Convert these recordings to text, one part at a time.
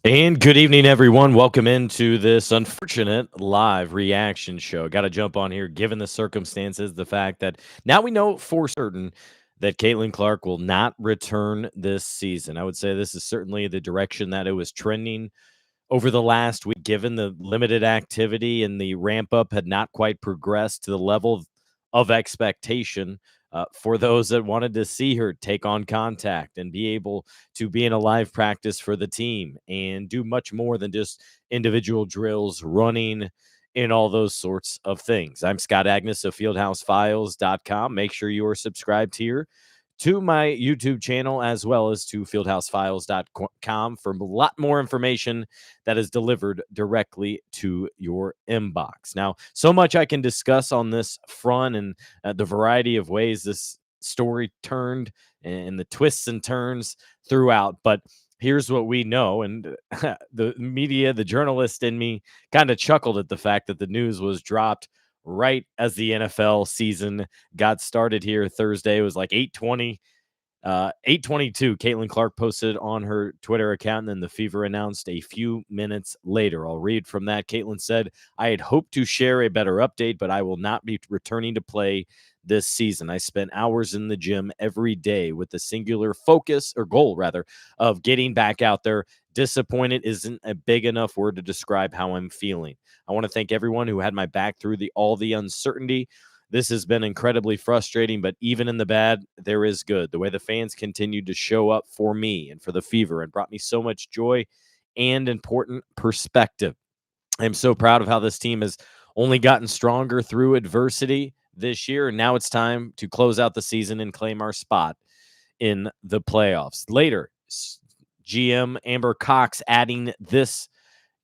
And good evening, everyone. Welcome into this unfortunate live reaction show. Got to jump on here, given the circumstances, the fact that now we know for certain that Caitlyn Clark will not return this season. I would say this is certainly the direction that it was trending over the last week, given the limited activity and the ramp up had not quite progressed to the level of expectation for those that wanted to see her take on contact and be able to be in a live practice for the team and do much more than just individual drills, running, and all those sorts of things. I'm Scott Agness of FieldhouseFiles.com. Make sure you are subscribed here to my YouTube channel as well as to fieldhousefiles.com for a lot more information that is delivered directly to your inbox. Now, so much I can discuss on this front and the variety of ways this story turned and the twists and turns throughout, but here's what we know. And the media, the journalist in me kind of chuckled at the fact that the news was dropped right as the NFL season got started here Thursday. It was like 8:22. Caitlyn Clark posted on her Twitter account, and then the Fever announced a few minutes later. I'll read from that. Caitlyn said, "I had hoped to share a better update, but I will not be returning to play this season. I spent hours in the gym every day with the singular focus or goal, rather, of getting back out there. Disappointed isn't a big enough word to describe how I'm feeling. I want to thank everyone who had my back through all the uncertainty. This has been incredibly frustrating, but even in the bad, there is good. The way the fans continued to show up for me and for the Fever and brought me so much joy and important perspective. I'm so proud of how this team has only gotten stronger through adversity this year, and now it's time to close out the season and claim our spot in the playoffs." Later, GM Amber Cox adding this: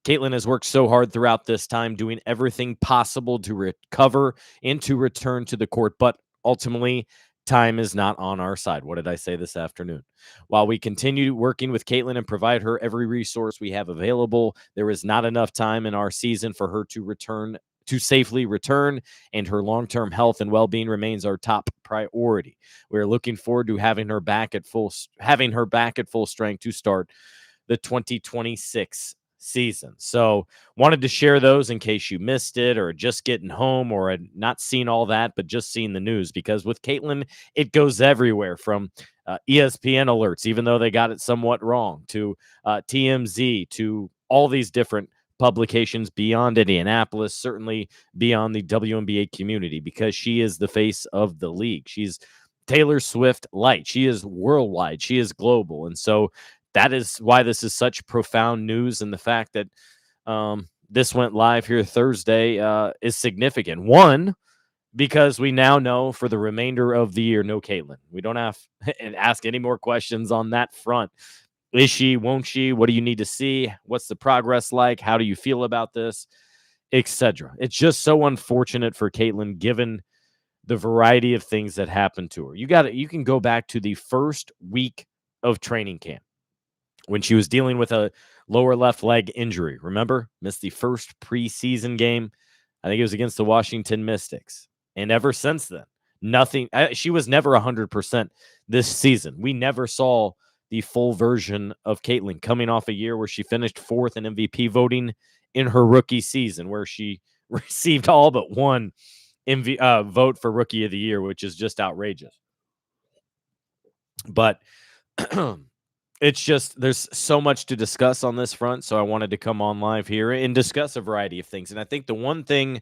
"Caitlyn has worked so hard throughout this time, doing everything possible to recover and to return to the court, but ultimately, time is not on our side." What did I say this afternoon? "While we continue working with Caitlyn and provide her every resource we have available, there is not enough time in our season for her to safely return, and her long-term health and well-being remains our top priority. We are looking forward to having her back at full strength to start the 2026 season." So wanted to share those in case you missed it or just getting home or had not seen all that, but just seen the news, because with Caitlyn, it goes everywhere from ESPN alerts, even though they got it somewhat wrong, to TMZ, to all these different publications beyond Indianapolis, certainly beyond the WNBA community, because she is the face of the league. She's Taylor Swift light. She is worldwide. She is global. And so that is why this is such profound news. And the fact that this went live here Thursday is significant. One, because we now know for the remainder of the year, no Caitlyn. We don't have to ask any more questions on that front. Is she? Won't she? What do you need to see? What's the progress like? How do you feel about this? Etc. It's just so unfortunate for Caitlyn, given the variety of things that happened to her. You can go back to the first week of training camp when she was dealing with a lower left leg injury. Remember? Missed the first preseason game. I think it was against the Washington Mystics. And ever since then, nothing. She was never 100% this season. We never saw the full version of Caitlyn, coming off a year where she finished fourth in MVP voting in her rookie season, where she received all but one vote for Rookie of the Year, which is just outrageous. But it's just, there's so much to discuss on this front, so I wanted to come on live here and discuss a variety of things. And I think the one thing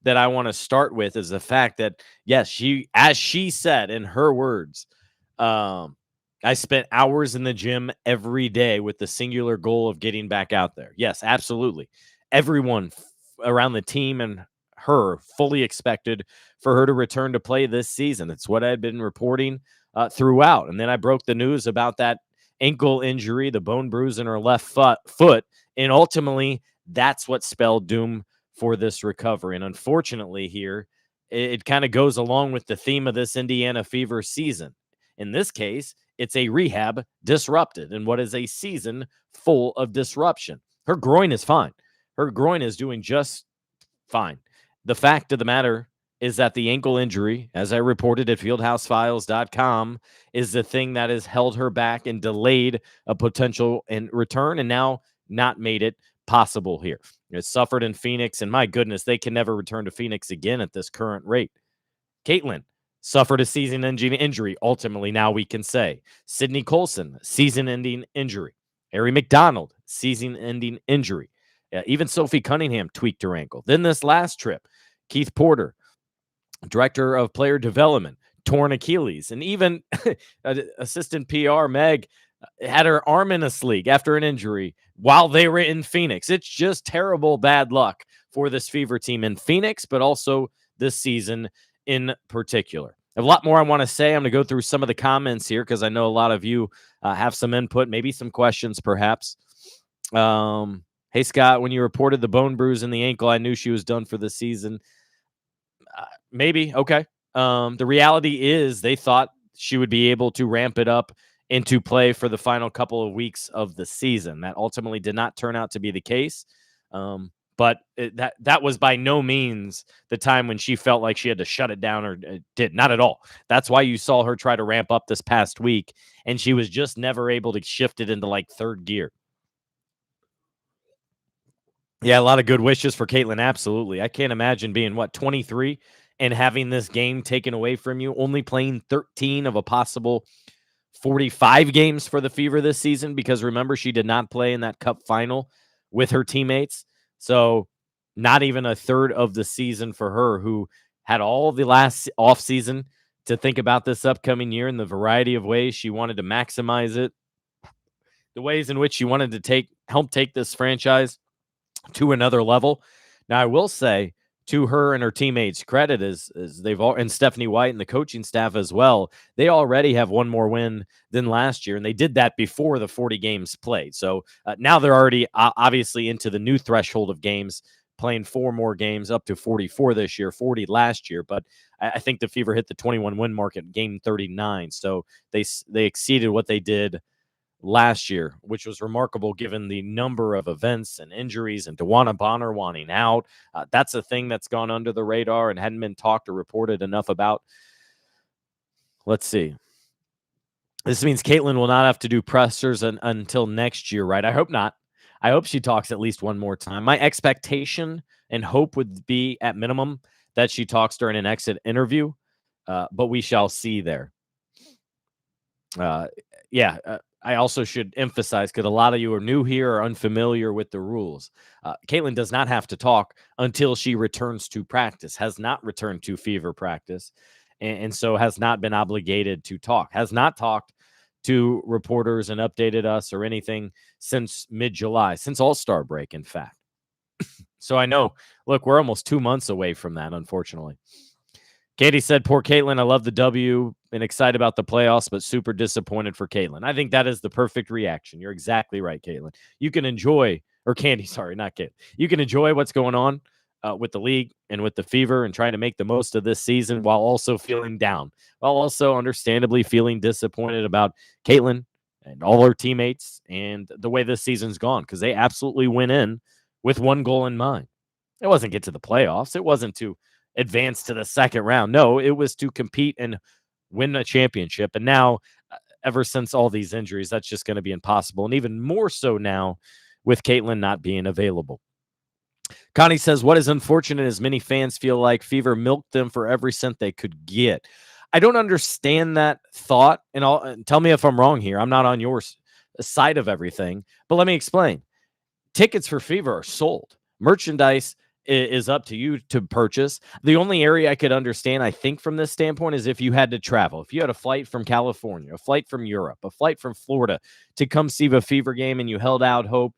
that I want to start with is the fact that, yes, as she said in her words, I spent hours in the gym every day with the singular goal of getting back out there. Yes, absolutely. Everyone around the team and her fully expected for her to return to play this season. It's what I had been reporting throughout. And then I broke the news about that ankle injury, the bone bruise in her left foot. And ultimately, that's what spelled doom for this recovery. And unfortunately here, it kind of goes along with the theme of this Indiana Fever season. In this case, it's a rehab disrupted in what is a season full of disruption. Her groin is fine. Her groin is doing just fine. The fact of the matter is that the ankle injury, as I reported at fieldhousefiles.com, is the thing that has held her back and delayed a potential return. And now not made it possible here. It suffered in Phoenix, and my goodness, they can never return to Phoenix again at this current rate. Caitlyn suffered a season-ending injury. Ultimately, now we can say Sydney Colson, season-ending injury. Ari McDonald, season-ending injury. Even Sophie Cunningham tweaked her ankle. Then this last trip, Keith Porter, director of player development, torn Achilles. And even assistant PR Meg had her arm in a sleeve after an injury while they were in Phoenix. It's just terrible bad luck for this Fever team in Phoenix, but also this season in particular. I have a lot more I want to say. I'm going to go through some of the comments here because I know a lot of you have some input, maybe some questions perhaps. Hey, Scott, when you reported the bone bruise in the ankle, I knew she was done for the season. Maybe. Okay. The reality is they thought she would be able to ramp it up into play for the final couple of weeks of the season. That ultimately did not turn out to be the case. But that was by no means the time when she felt like she had to shut it down, or did not at all. That's why you saw her try to ramp up this past week, and she was just never able to shift it into like third gear. Yeah, a lot of good wishes for Caitlyn. Absolutely. I can't imagine being 23 and having this game taken away from you, only playing 13 of a possible 45 games for the Fever this season, because remember, she did not play in that cup final with her teammates. So not even a third of the season for her, who had all the last offseason to think about this upcoming year in the variety of ways she wanted to maximize it, the ways in which she wanted to help take this franchise to another level. Now, I will say, to her and her teammates' credit, is they've all, and Stephanie White and the coaching staff as well, they already have one more win than last year, and they did that before the 40 games played. So now they're already obviously into the new threshold of games, playing 4 more games, up to 44 this year, 40 last year. But I think the Fever hit the 21 win mark at game 39, so they exceeded what they did last year, which was remarkable given the number of events and injuries and DeWanna Bonner wanting out. That's a thing that's gone under the radar and hadn't been talked or reported enough about. Let's see. This means Caitlyn will not have to do pressers until next year, right? I hope not. I hope she talks at least one more time. My expectation and hope would be, at minimum, that she talks during an exit interview, but we shall see there. I also should emphasize, because a lot of you are new here or unfamiliar with the rules. Caitlyn does not have to talk until she returns to practice, has not returned to Fever practice, and so has not been obligated to talk, has not talked to reporters and updated us or anything since mid-July, since All-Star break, in fact. So I know, look, we're almost 2 months away from that, unfortunately. Katie said, poor Caitlyn, I love the W and excited about the playoffs, but super disappointed for Caitlyn. I think that is the perfect reaction. You're exactly right, Caitlyn. You can enjoy, or Candy, sorry, not Caitlyn. You can enjoy what's going on with the league and with the Fever and trying to make the most of this season while also feeling down, while also understandably feeling disappointed about Caitlyn and all her teammates and the way this season's gone, because they absolutely went in with one goal in mind. It wasn't get to the playoffs. It wasn't to advance to the second round. No, it was to compete and win a championship. And now, ever since all these injuries, that's just going to be impossible. And even more so now with Caitlyn not being available. Connie says, what is unfortunate is many fans feel like Fever milked them for every cent they could get. I don't understand that thought. And tell me if I'm wrong here. I'm not on your side of everything, but let me explain. Tickets for Fever are sold. Merchandise is up to you to purchase. The only area I could understand, I think, from this standpoint is if you had to travel. If you had a flight from California, a flight from Europe, a flight from Florida to come see the Fever game and you held out hope,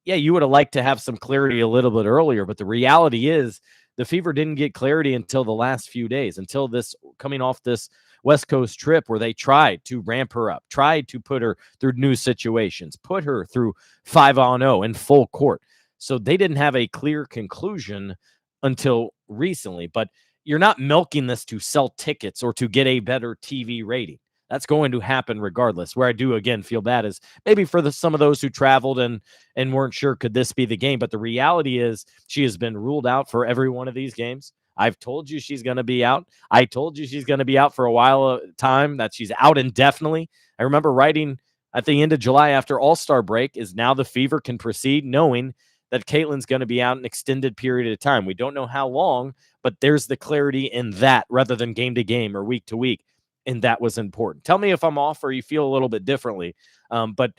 yeah, you would have liked to have some clarity a little bit earlier. But the reality is the Fever didn't get clarity until the last few days, until this coming off this West Coast trip where they tried to ramp her up, tried to put her through new situations, put her through 5-on-0 in full court. So they didn't have a clear conclusion until recently. But you're not milking this to sell tickets or to get a better TV rating. That's going to happen regardless. Where I do, again, feel bad is maybe for some of those who traveled and weren't sure, could this be the game? But the reality is she has been ruled out for every one of these games. I've told you she's going to be out. I told you she's going to be out for a while time, that she's out indefinitely. I remember writing, at the end of July after All-Star break is now the Fever can proceed knowing that Caitlyn's going to be out an extended period of time. We don't know how long, but there's the clarity in that rather than game to game or week to week. And that was important. Tell me if I'm off or you feel a little bit differently. But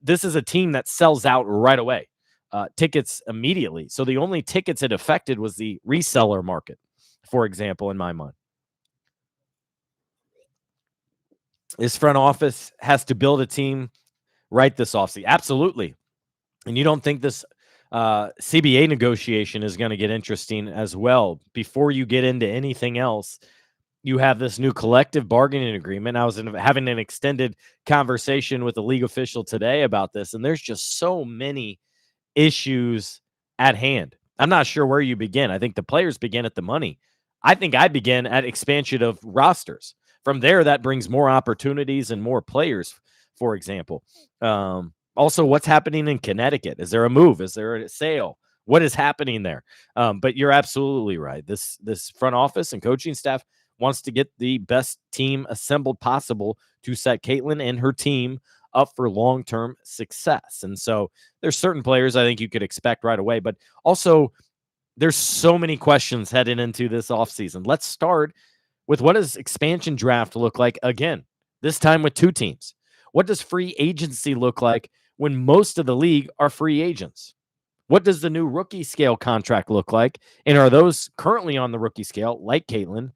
this is a team that sells out right away, tickets immediately. So the only tickets it affected was the reseller market, for example, in my mind. This front office has to build a team right this offseason. Absolutely. And you don't think this CBA negotiation is going to get interesting as well? Before you get into anything else, you have this new collective bargaining agreement. I was having an extended conversation with a league official today about this, and there's just so many issues at hand. I'm not sure where you begin. I think the players begin at the money. I think I begin at expansion of rosters. From there, that brings more opportunities and more players, for example. Also, what's happening in Connecticut? Is there a move? Is there a sale? What is happening there? But you're absolutely right. This front office and coaching staff wants to get the best team assembled possible to set Caitlyn and her team up for long-term success. And so there's certain players I think you could expect right away, but also there's so many questions heading into this offseason. Let's start with what does expansion draft look like again, this time with 2 teams? What does free agency look like when most of the league are free agents? What does the new rookie scale contract look like? And are those currently on the rookie scale, like Caitlyn,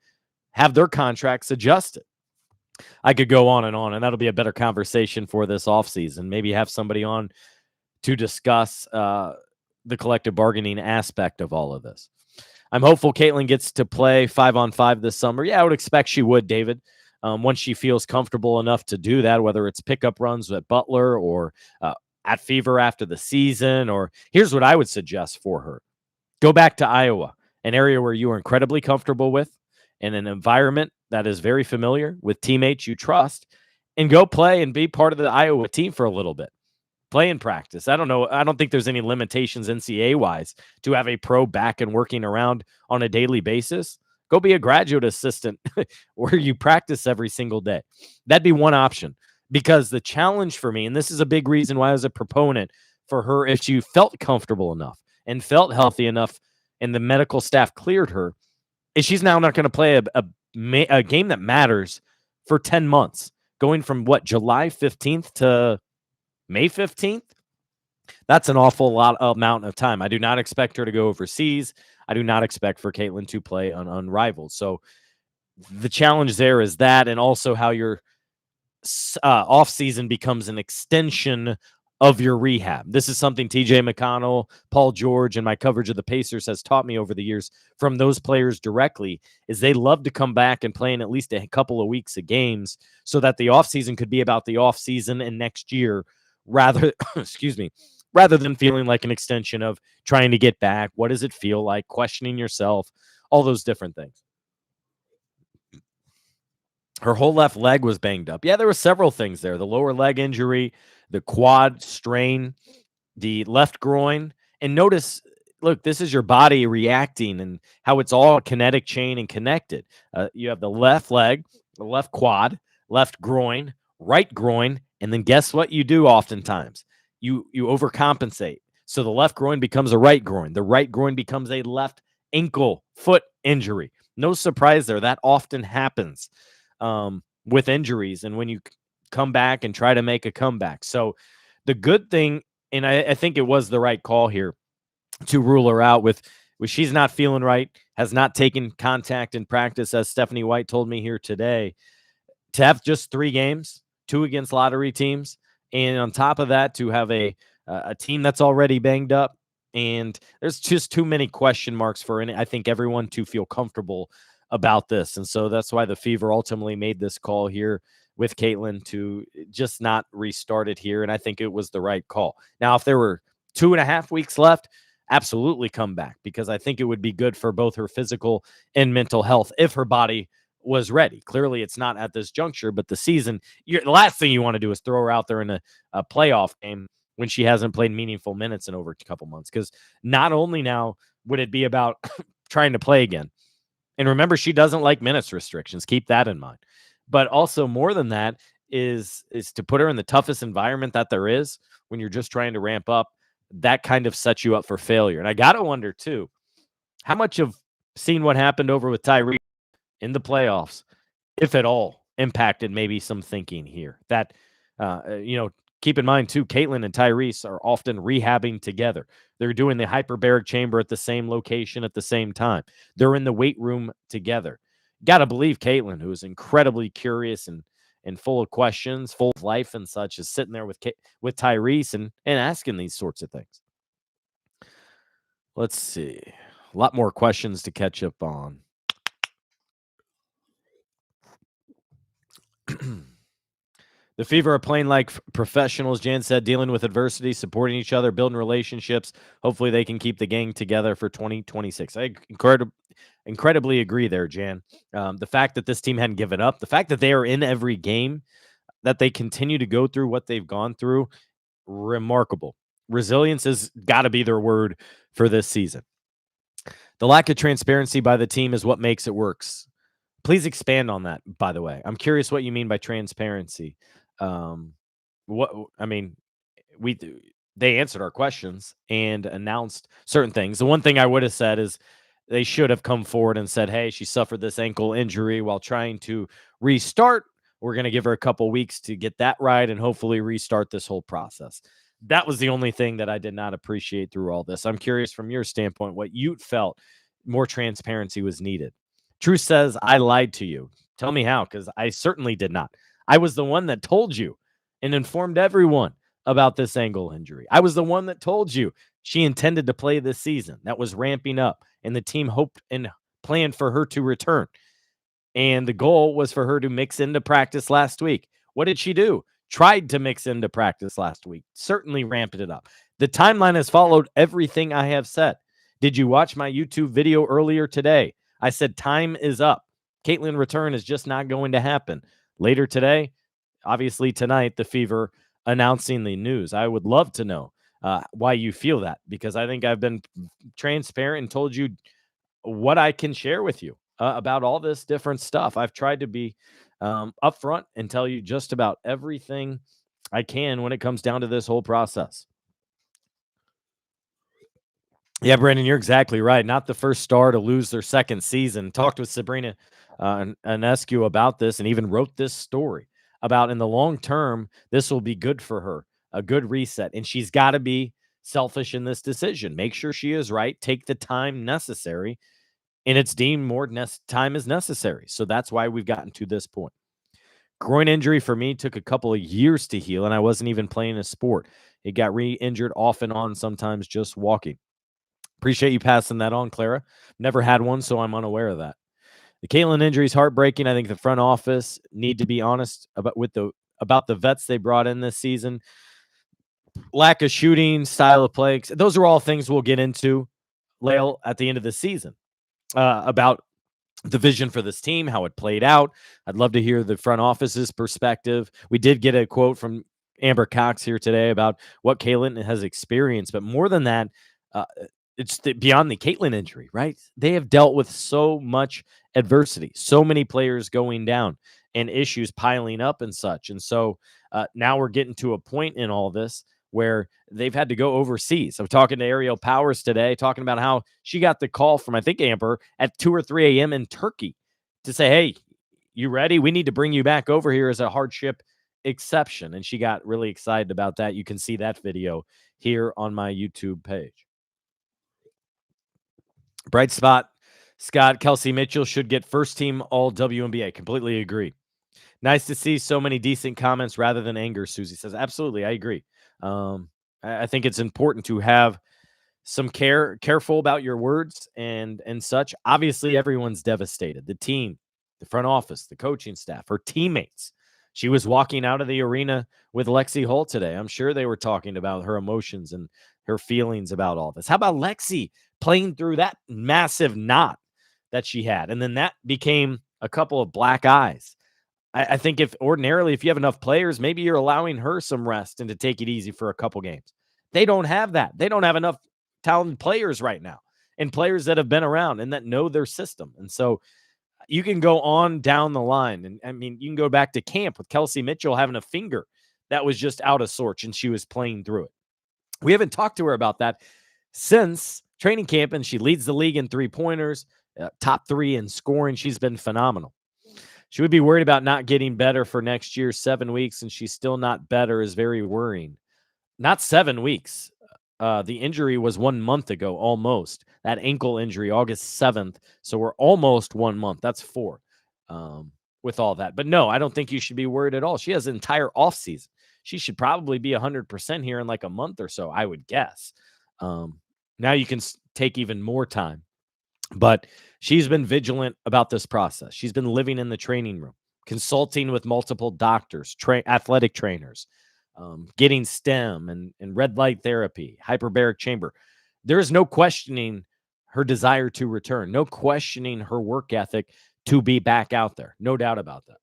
have their contracts adjusted? I could go on, and that'll be a better conversation for this offseason. Maybe have somebody on to discuss the collective bargaining aspect of all of this. I'm hopeful Caitlyn gets to play 5-on-5 this summer. Yeah, I would expect she would, David, once she feels comfortable enough to do that, whether it's pickup runs at Butler or at Fever after the season. Or here's what I would suggest for her. Go back to Iowa, an area where you are incredibly comfortable with, in an environment that is very familiar with teammates you trust, and go play and be part of the Iowa team for a little bit. Play and practice. I don't know. I don't think there's any limitations NCAA-wise to have a pro back and working around on a daily basis. Go be a graduate assistant where you practice every single day. That'd be one option, because the challenge for me, and this is a big reason why I was a proponent for her, if she felt comfortable enough and felt healthy enough and the medical staff cleared her, is she's now not going to play a game that matters for 10 months, going from July 15th to May 15th. That's an awful lot amount of time. I do not expect her to go overseas. I do not expect for Caitlyn to play on Unrivaled. So the challenge there is that, and also how your offseason becomes an extension of your rehab. This is something TJ McConnell, Paul George, and my coverage of the Pacers has taught me over the years from those players directly, is they love to come back and play in at least a couple of weeks of games so that the offseason could be about the offseason and next year rather, rather than feeling like an extension of trying to get back. What does it feel like? Questioning yourself, all those different things. Her whole left leg was banged up. Yeah, there were several things there. The lower leg injury, the quad strain, the left groin. And notice, look, this is your body reacting and how it's all a kinetic chain and connected. You have the left leg, the left quad, left groin, right groin, and then guess what you do oftentimes? You overcompensate. So the left groin becomes a right groin. The right groin becomes a left ankle, foot injury. No surprise there. That often happens with injuries and when you come back and try to make a comeback. So the good thing, and I think it was the right call here to rule her out with she's not feeling right, has not taken contact in practice, as Stephanie White told me here today, to have just 3 games, 2 against lottery teams. And on top of that, to have a team that's already banged up. And there's just too many question marks for I think everyone to feel comfortable about this. And so that's why the Fever ultimately made this call here with Caitlyn to just not restart it here. And I think it was the right call. Now, if there were 2.5 weeks left, absolutely come back, because I think it would be good for both her physical and mental health if her body was ready. Clearly it's not at this juncture, but the season, the last thing you want to do is throw her out there in a playoff game when she hasn't played meaningful minutes in over a couple months. Because not only now would it be about trying to play again, and remember, she doesn't like minutes restrictions. Keep that in mind. But also more than that, is to put her in the toughest environment that there is when you're just trying to ramp up. That kind of sets you up for failure. And I got to wonder, too, how much of seeing what happened over with Tyrese in the playoffs, if at all, impacted maybe some thinking here. That, keep in mind, too, Caitlyn and Tyrese are often rehabbing together. They're doing the hyperbaric chamber at the same location at the same time. They're in the weight room together. Got to believe Caitlyn, who is incredibly curious and full of questions, full of life and such, is sitting there with Tyrese and asking these sorts of things. Let's see. A lot more questions to catch up on. The Fever are playing like professionals, Jan said, dealing with adversity, supporting each other, building relationships. Hopefully they can keep the gang together for 2026. I incredibly agree there, Jan. The fact that this team hadn't given up, the fact that they are in every game, that they continue to go through what they've gone through, remarkable. Resilience has got to be their word for this season. The lack of transparency by the team is what makes it works. Please expand on that, by the way. I'm curious what you mean by transparency. They answered our questions and announced certain things. The one thing I would have said is they should have come forward and said, hey, she suffered this ankle injury while trying to restart. We're going to give her a couple weeks to get that right and hopefully restart this whole process. That was the only thing that I did not appreciate through all this. I'm curious from your standpoint what you felt more transparency was needed. Truth says, I lied to you. Tell me how, because I certainly did not. I was the one that told you and informed everyone about this ankle injury. I was the one that told you she intended to play this season. That was ramping up, and the team hoped and planned for her to return. And the goal was for her to mix into practice last week. What did she do? Tried to mix into practice last week. Certainly ramped it up. The timeline has followed everything I have said. Did you watch my YouTube video earlier today? I said time is up. Caitlyn return is just not going to happen. Later today, obviously tonight, the Fever announcing the news. I would love to know why you feel that, because I think I've been transparent and told you what I can share with you about all this different stuff. I've tried to be upfront and tell you just about everything I can when it comes down to this whole process. Yeah, Brandon, you're exactly right. Not the first star to lose their second season. Talked with Sabrina Ionescu about this and even wrote this story about in the long term, this will be good for her, a good reset. And she's got to be selfish in this decision. Make sure she is right. Take the time necessary. And it's deemed more time is necessary. So that's why we've gotten to this point. Groin injury for me took a couple of years to heal, and I wasn't even playing a sport. It got re-injured off and on, sometimes just walking. Appreciate you passing that on, Clara. Never had one, so I'm unaware of that. The Caitlyn injury is heartbreaking. I think the front office need to be honest about the vets they brought in this season. Lack of shooting, style of play. Those are all things we'll get into, Lael, at the end of the season. About the vision for this team, how it played out. I'd love to hear the front office's perspective. We did get a quote from Amber Cox here today about what Caitlyn has experienced, but more than that, it's beyond the Caitlyn injury, right? They have dealt with so much adversity, so many players going down and issues piling up and such. And so now we're getting to a point in all this where they've had to go overseas. I'm talking to Ariel Powers today, talking about how she got the call from, I think, Amber at 2 or 3 a.m. in Turkey to say, hey, you ready? We need to bring you back over here as a hardship exception. And she got really excited about that. You can see that video here on my YouTube page. Bright spot, Scott, Kelsey Mitchell should get first team all WNBA. Completely agree. Nice to see so many decent comments rather than anger, Susie says. Absolutely, I agree. I think it's important to have some careful about your words and such. Obviously, everyone's devastated. The team, the front office, the coaching staff, her teammates. She was walking out of the arena with Lexi Hull today. I'm sure they were talking about her emotions and her feelings about all this. How about Lexi playing through that massive knot that she had? And then that became a couple of black eyes. I think if you have enough players, maybe you're allowing her some rest and to take it easy for a couple games. They don't have that. They don't have enough talented players right now and players that have been around and that know their system. And so You can go on down the line. And I mean, you can go back to camp with Kelsey Mitchell having a finger that was just out of sorts and she was playing through it. We haven't talked to her about that since training camp, and she leads the league in 3-pointers, top 3 in scoring. She's been phenomenal. She would be worried about not getting better for next year. 7 weeks, and she's still not better is very worrying. Not 7 weeks. The injury was 1 month ago, almost. That ankle injury, August 7th. So we're almost 1 month. That's 4 with all that. But no, I don't think you should be worried at all. She has an entire offseason. She should probably be 100% here in like a month or so, I would guess. Now you can take even more time. But she's been vigilant about this process. She's been living in the training room, consulting with multiple doctors, athletic trainers, getting STEM and red light therapy, hyperbaric chamber. There is no questioning her desire to return, no questioning her work ethic to be back out there. No doubt about that.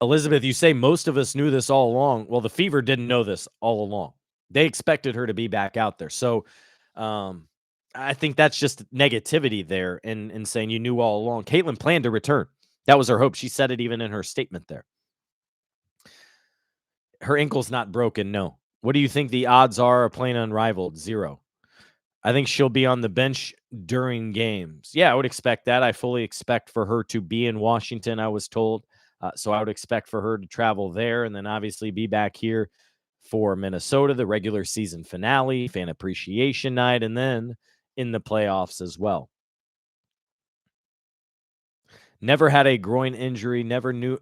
Elizabeth, you say most of us knew this all along. Well, the Fever didn't know this all along. They expected her to be back out there. So I think that's just negativity there and saying you knew all along. Caitlyn planned to return. That was her hope. She said it even in her statement there. Her ankle's not broken, no. What do you think the odds are of playing unrivaled? 0. I think she'll be on the bench during games. Yeah, I would expect that. I fully expect for her to be in Washington, I was told. So I would expect for her to travel there and then obviously be back here for Minnesota, the regular season finale, fan appreciation night, and then in the playoffs as well. Never had a groin injury, never knew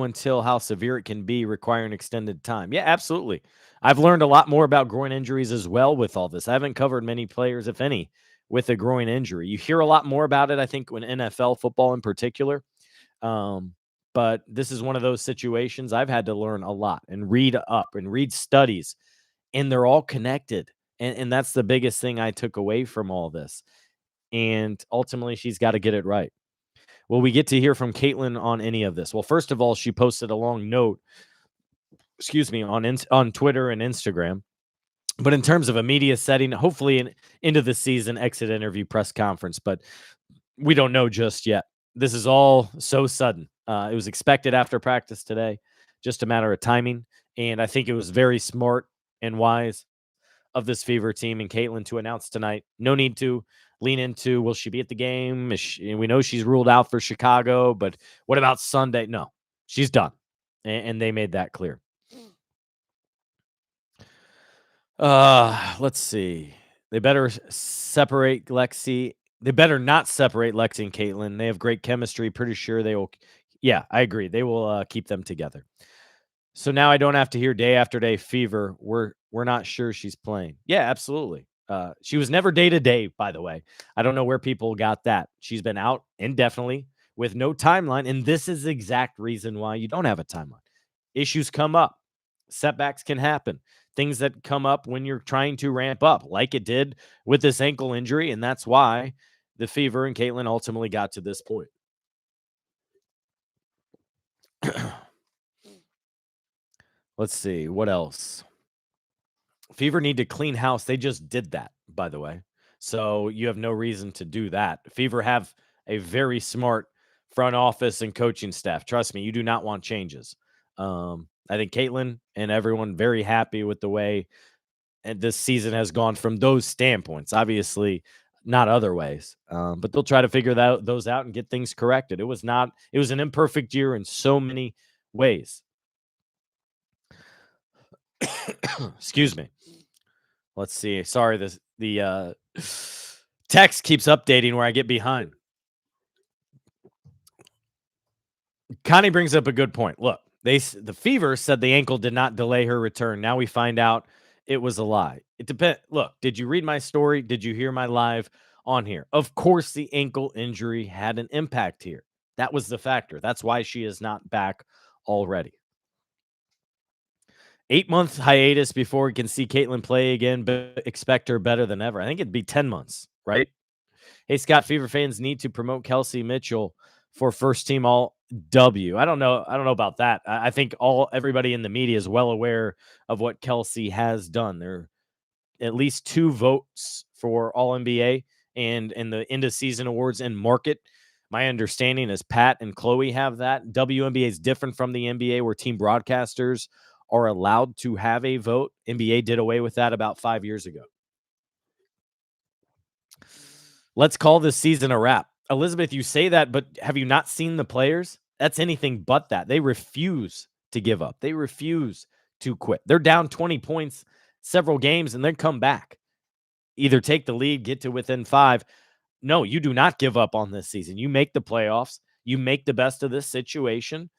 until how severe it can be, requiring extended time. Yeah, absolutely. I've learned a lot more about groin injuries as well with all this. I haven't covered many players, if any, with a groin injury. You hear a lot more about it, I think, when NFL football in particular. But this is one of those situations I've had to learn a lot and read up and read studies, and they're all connected. And that's the biggest thing I took away from all this. And ultimately, she's got to get it right. Will we get to hear from Caitlyn on any of this? Well, first of all, she posted a long note, on Twitter and Instagram. But in terms of a media setting, hopefully into the season, exit interview, press conference. But we don't know just yet. This is all so sudden. It was expected after practice today, just a matter of timing. And I think it was very smart and wise of this Fever team and Caitlyn to announce tonight. No need to lean into, will she be at the game? We know she's ruled out for Chicago, but what about Sunday? No, she's done. And they made that clear. Let's see. They better separate Lexi. They better not separate Lexi and Caitlyn. They have great chemistry. Pretty sure they will. Yeah, I agree. They will keep them together. So now I don't have to hear day after day Fever. We're not sure she's playing. Yeah, absolutely. She was never day to day, by the way. I don't know where people got that. She's been out indefinitely with no timeline. And this is the exact reason why you don't have a timeline. Issues come up. Setbacks can happen. Things that come up when you're trying to ramp up, like it did with this ankle injury. And that's why the Fever and Caitlyn ultimately got to this point. Let's see. What else? Fever need to clean house. They just did that, by the way. So you have no reason to do that. Fever have a very smart front office and coaching staff. Trust me, you do not want changes. I think Caitlyn and everyone very happy with the way and this season has gone from those standpoints. Obviously, not other ways, but they'll try to figure those out and get things corrected. It was an imperfect year in so many ways. Excuse me. Let's see. Sorry, the text keeps updating where I get behind. Connie brings up a good point. Look, the Fever said the ankle did not delay her return. Now we find out it was a lie. It depends. Look, did you read my story? Did you hear my live on here? Of course, the ankle injury had an impact here. That was the factor. That's why she is not back already. 8-month hiatus before we can see Caitlyn play again, but expect her better than ever. I think it'd be 10 months, right? Hey, Scott, Fever fans need to promote Kelsey Mitchell for first team all W. I don't know about that. I think everybody in the media is well aware of what Kelsey has done. There are at least 2 votes for all NBA and the end of season awards and market. My understanding is Pat and Chloe have that. WNBA is different from the NBA, where team broadcasters are allowed to have a vote. NBA did away with that about 5 years ago. Let's call this season a wrap. Elizabeth, you say that, but have you not seen the players? That's anything but that. They refuse to give up. They refuse to quit. They're down 20 points several games and then come back. Either take the lead, get to within 5. No, you do not give up on this season. You make the playoffs. You make the best of this situation.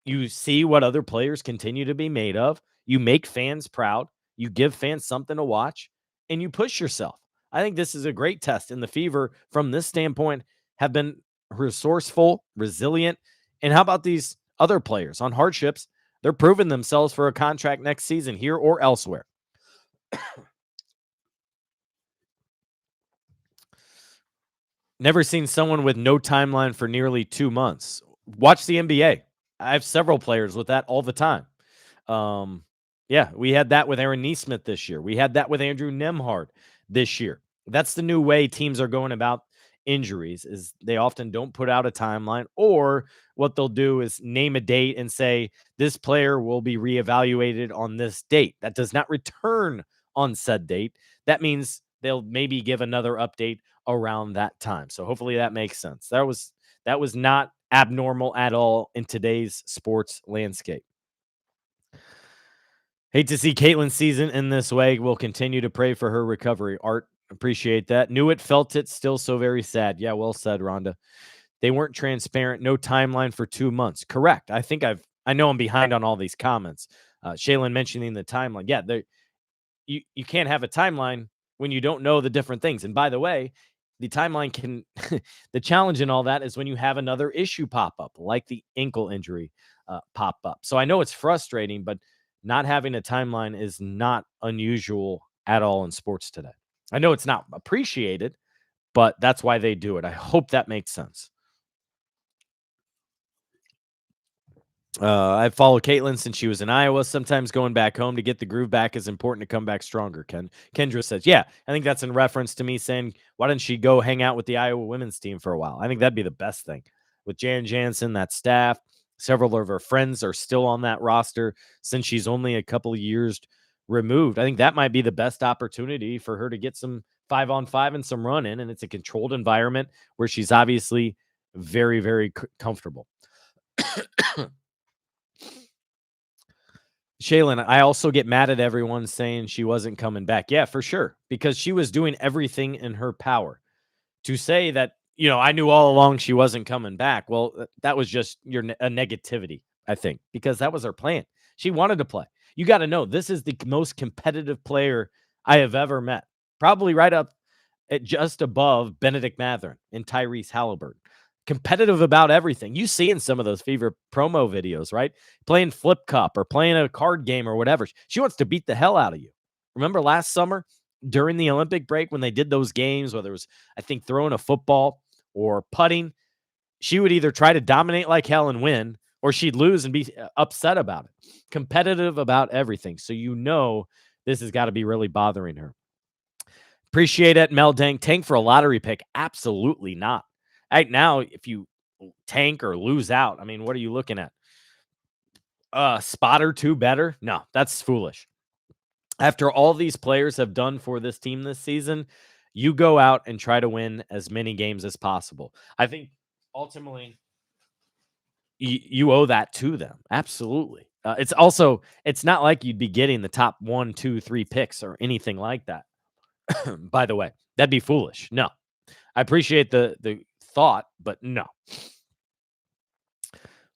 You see what other players continue to be made of. You make fans proud. You give fans something to watch, and you push yourself. I think this is a great test. And the Fever, from this standpoint, have been resourceful, resilient. And how about these other players on hardships? They're proving themselves for a contract next season here or elsewhere. Never seen someone with no timeline for nearly 2 months. Watch the NBA. I have several players with that all the time. Yeah, we had that with Aaron Nesmith this year. We had that with Andrew Nembhard this year. That's the new way teams are going about injuries, is they often don't put out a timeline, or what they'll do is name a date and say this player will be reevaluated on this date. That does not return on said date. That means they'll maybe give another update around that time. So hopefully that makes sense. That was not abnormal at all in today's sports landscape. Hate to see Caitlyn's season in this way. We'll continue to pray for her recovery. Art, appreciate that. Knew it, felt it, still so very sad. Yeah, well said, Rhonda. They weren't transparent. No timeline for 2 months. Correct. I know I'm behind on all these comments. Shaylin mentioning the timeline. Yeah, you can't have a timeline when you don't know the different things. And by the way, the timeline can the challenge in all that is when you have another issue pop up, like the ankle injury pop up. So I know it's frustrating, but not having a timeline is not unusual at all in sports today. I know it's not appreciated, but that's why they do it. I hope that makes sense. I follow Caitlyn since she was in Iowa. Sometimes going back home to get the groove back is important to come back stronger. Kendra says, yeah, I think that's in reference to me saying, why didn't she go hang out with the Iowa women's team for a while? I think that'd be the best thing. With Jan Jansen, that staff, several of her friends are still on that roster since she's only a couple of years removed. I think that might be the best opportunity for her to get some 5-on-5 and some run in. And it's a controlled environment where she's obviously very, very comfortable. Shaylin, I also get mad at everyone saying she wasn't coming back. Yeah, for sure. Because she was doing everything in her power. To say that, I knew all along she wasn't coming back. Well, that was just a negativity, I think, because that was her plan. She wanted to play. You got to know, this is the most competitive player I have ever met. Probably right up at just above Benedict Mathurin and Tyrese Halliburton. Competitive about everything. You see in some of those Fever promo videos, right? Playing Flip Cup or playing a card game or whatever. She wants to beat the hell out of you. Remember last summer during the Olympic break when they did those games, whether it was, I think, throwing a football or putting, she would either try to dominate like hell and win, or she'd lose and be upset about it. Competitive about everything. So this has got to be really bothering her. Appreciate it, Mel Dang. Tank for a lottery pick? Absolutely not. Right now, if you tank or lose out, I mean, what are you looking at? A spot or two better? No, that's foolish. After all these players have done for this team this season, you go out and try to win as many games as possible. I think ultimately you owe that to them. Absolutely. It's not like you'd be getting the top 1, 2, 3 picks or anything like that. By the way, that'd be foolish. No, I appreciate the thought, but no.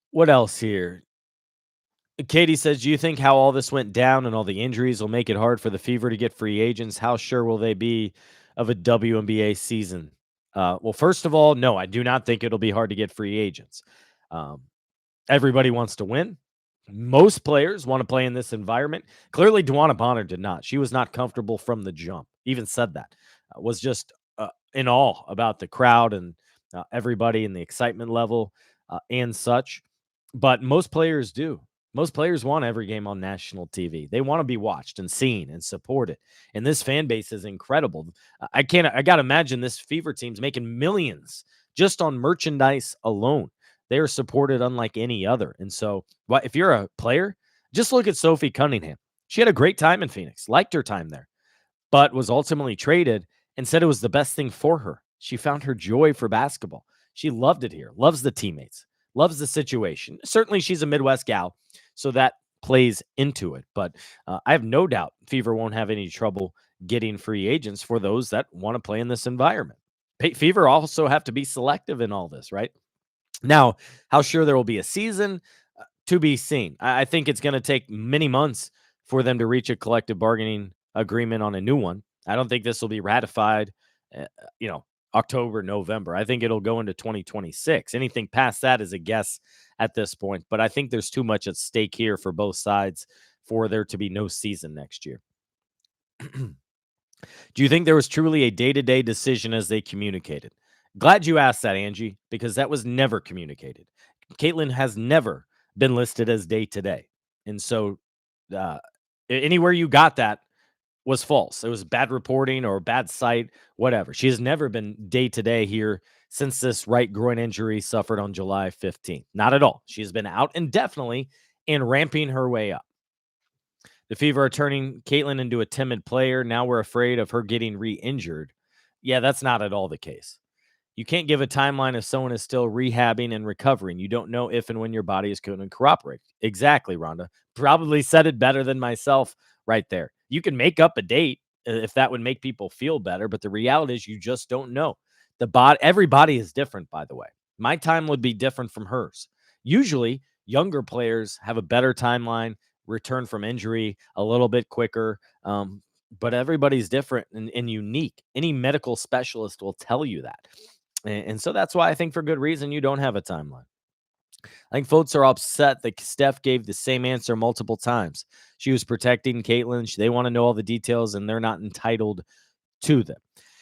What else here? Katie says, do you think how all this went down and all the injuries will make it hard for the Fever to get free agents? How sure will they be of a WNBA season? Well, first of all, no, I do not think it'll be hard to get free agents. Everybody wants to win. Most players want to play in this environment. Clearly, Dewana Bonner did not. She was not comfortable from the jump. Even said that. Was just in awe about the crowd and everybody and the excitement level and such. But most players do. Most players want every game on national TV. They want to be watched and seen and supported. And this fan base is incredible. I got to imagine this Fever team's making millions just on merchandise alone. They are supported unlike any other. And so, if you're a player, just look at Sophie Cunningham. She had a great time in Phoenix, liked her time there, but was ultimately traded and said it was the best thing for her. She found her joy for basketball. She loved it here, loves the teammates, loves the situation. Certainly, she's a Midwest gal, so that plays into it. But I have no doubt Fever won't have any trouble getting free agents for those that want to play in this environment. Fever also have to be selective in all this, right? Now, how sure there will be a season to be seen. I think it's going to take many months for them to reach a collective bargaining agreement on a new one. I don't think this will be ratified, uh, you know, October, November. I think it'll go into 2026. Anything past that is a guess at this point, but I think there's too much at stake here for both sides for there to be no season next year. Do you think there was truly a day-to-day decision as they communicated? Glad you asked that, Angie, because that was never communicated. Caitlyn has never been listed as day-to-day. And so uh, anywhere you got that was false. It was bad reporting or bad site, whatever. She has never been day-to-day here since this right groin injury suffered on July 15th. Not at all. She has been out indefinitely and ramping her way up. The Fever are turning Caitlyn into a timid player. Now we're afraid of her getting re-injured. Yeah, that's not at all the case. You can't give a timeline if someone is still rehabbing and recovering. You don't know if and when your body is going to cooperate. Exactly, Rhonda. Probably said it better than myself right there. You can make up a date if that would make people feel better, but the reality is you just don't know. Every body is different, by the way. My time would be different from hers. Usually, younger players have a better timeline, return from injury a little bit quicker. But everybody's different and unique. Any medical specialist will tell you that. And so that's why I think for good reason you don't have a timeline. I think folks are upset that Steph gave the same answer multiple times. She was protecting Caitlyn. They want to know all the details, and they're not entitled to them.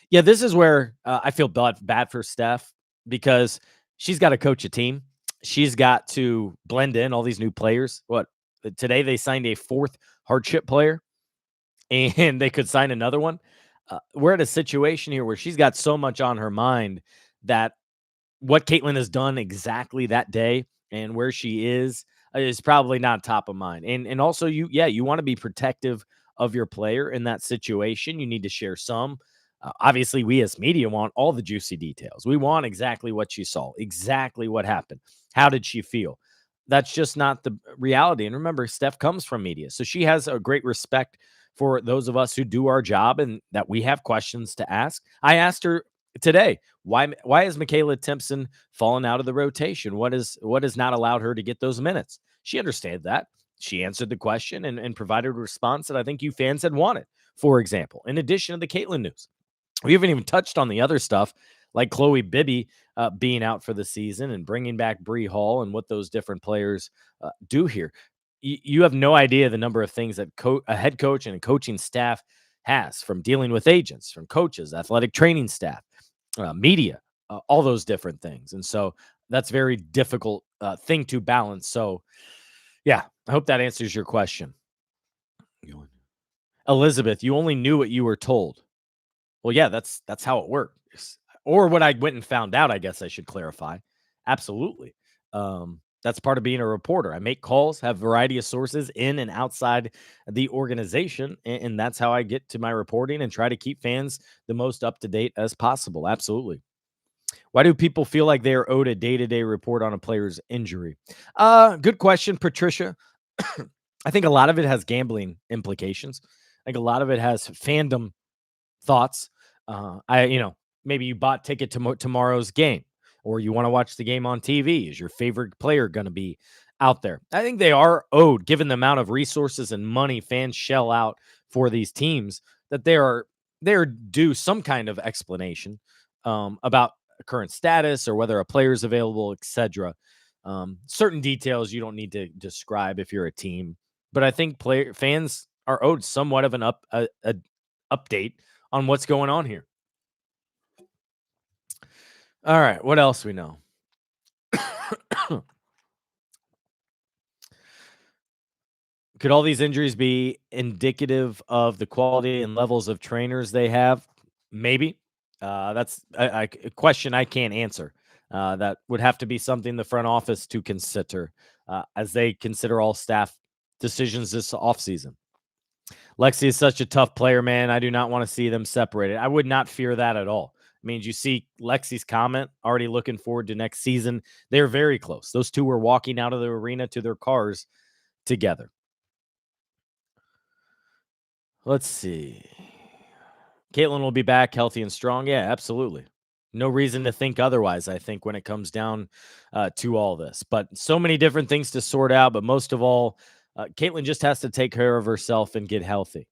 Yeah, this is where I feel bad for Steph because she's got to coach a team. She's got to blend in all these new players. Today they signed a fourth hardship player, and they could sign another one. We're at a situation here where she's got so much on her mind that what Caitlyn has done exactly that day and where she is probably not top of mind. And also you want to be protective of your player in that situation. You need to share some. Obviously, we as media want all the juicy details. We want exactly what she saw, exactly what happened. How did she feel? That's just not the reality. And remember, Steph comes from media, so she has a great respect for those of us who do our job and that we have questions to ask. I asked her today, why has Michaela Timpson fallen out of the rotation? What has not allowed her to get those minutes? She understood that. She answered the question and provided a response that I think you fans had wanted. For example, in addition to the Caitlyn news, we haven't even touched on the other stuff like Chloe Bibby being out for the season and bringing back Bree Hall and what those different players do here. You have no idea the number of things that a head coach and a coaching staff has, from dealing with agents, from coaches, athletic training staff, media, all those different things. And so that's very difficult thing to balance. So, yeah, I hope that answers your question. Elizabeth, you only knew what you were told. Well, yeah, that's how it works. Or what I went and found out, I guess I should clarify. Absolutely. That's part of being a reporter. I make calls, have a variety of sources in and outside the organization, and that's how I get to my reporting and try to keep fans the most up to date as possible. Absolutely. Why do people feel like they are owed a day-to-day report on a player's injury? Good question, Patricia. I think a lot of it has gambling implications. I think a lot of it has fandom thoughts. Maybe you bought ticket to tomorrow's game, or you want to watch the game on TV. Is your favorite player going to be out there? I think they are owed, given the amount of resources and money fans shell out for these teams, that they're due some kind of explanation about current status or whether a player is available, etc. Certain details you don't need to describe if you're a team, but I think fans are owed somewhat of an update on what's going on here. All right, what else we know? Could all these injuries be indicative of the quality and levels of trainers they have? Maybe. That's a question I can't answer. That would have to be something the front office to consider as they consider all staff decisions this offseason. Lexi is such a tough player, man. I do not want to see them separated. I would not fear that at all. I mean, you see Lexi's comment already looking forward to next season. They're very close. Those two were walking out of the arena to their cars together. Let's see. Caitlyn will be back healthy and strong. Yeah, absolutely. No reason to think otherwise, I think, when it comes down to all this. But so many different things to sort out. But most of all, Caitlyn just has to take care of herself and get healthy.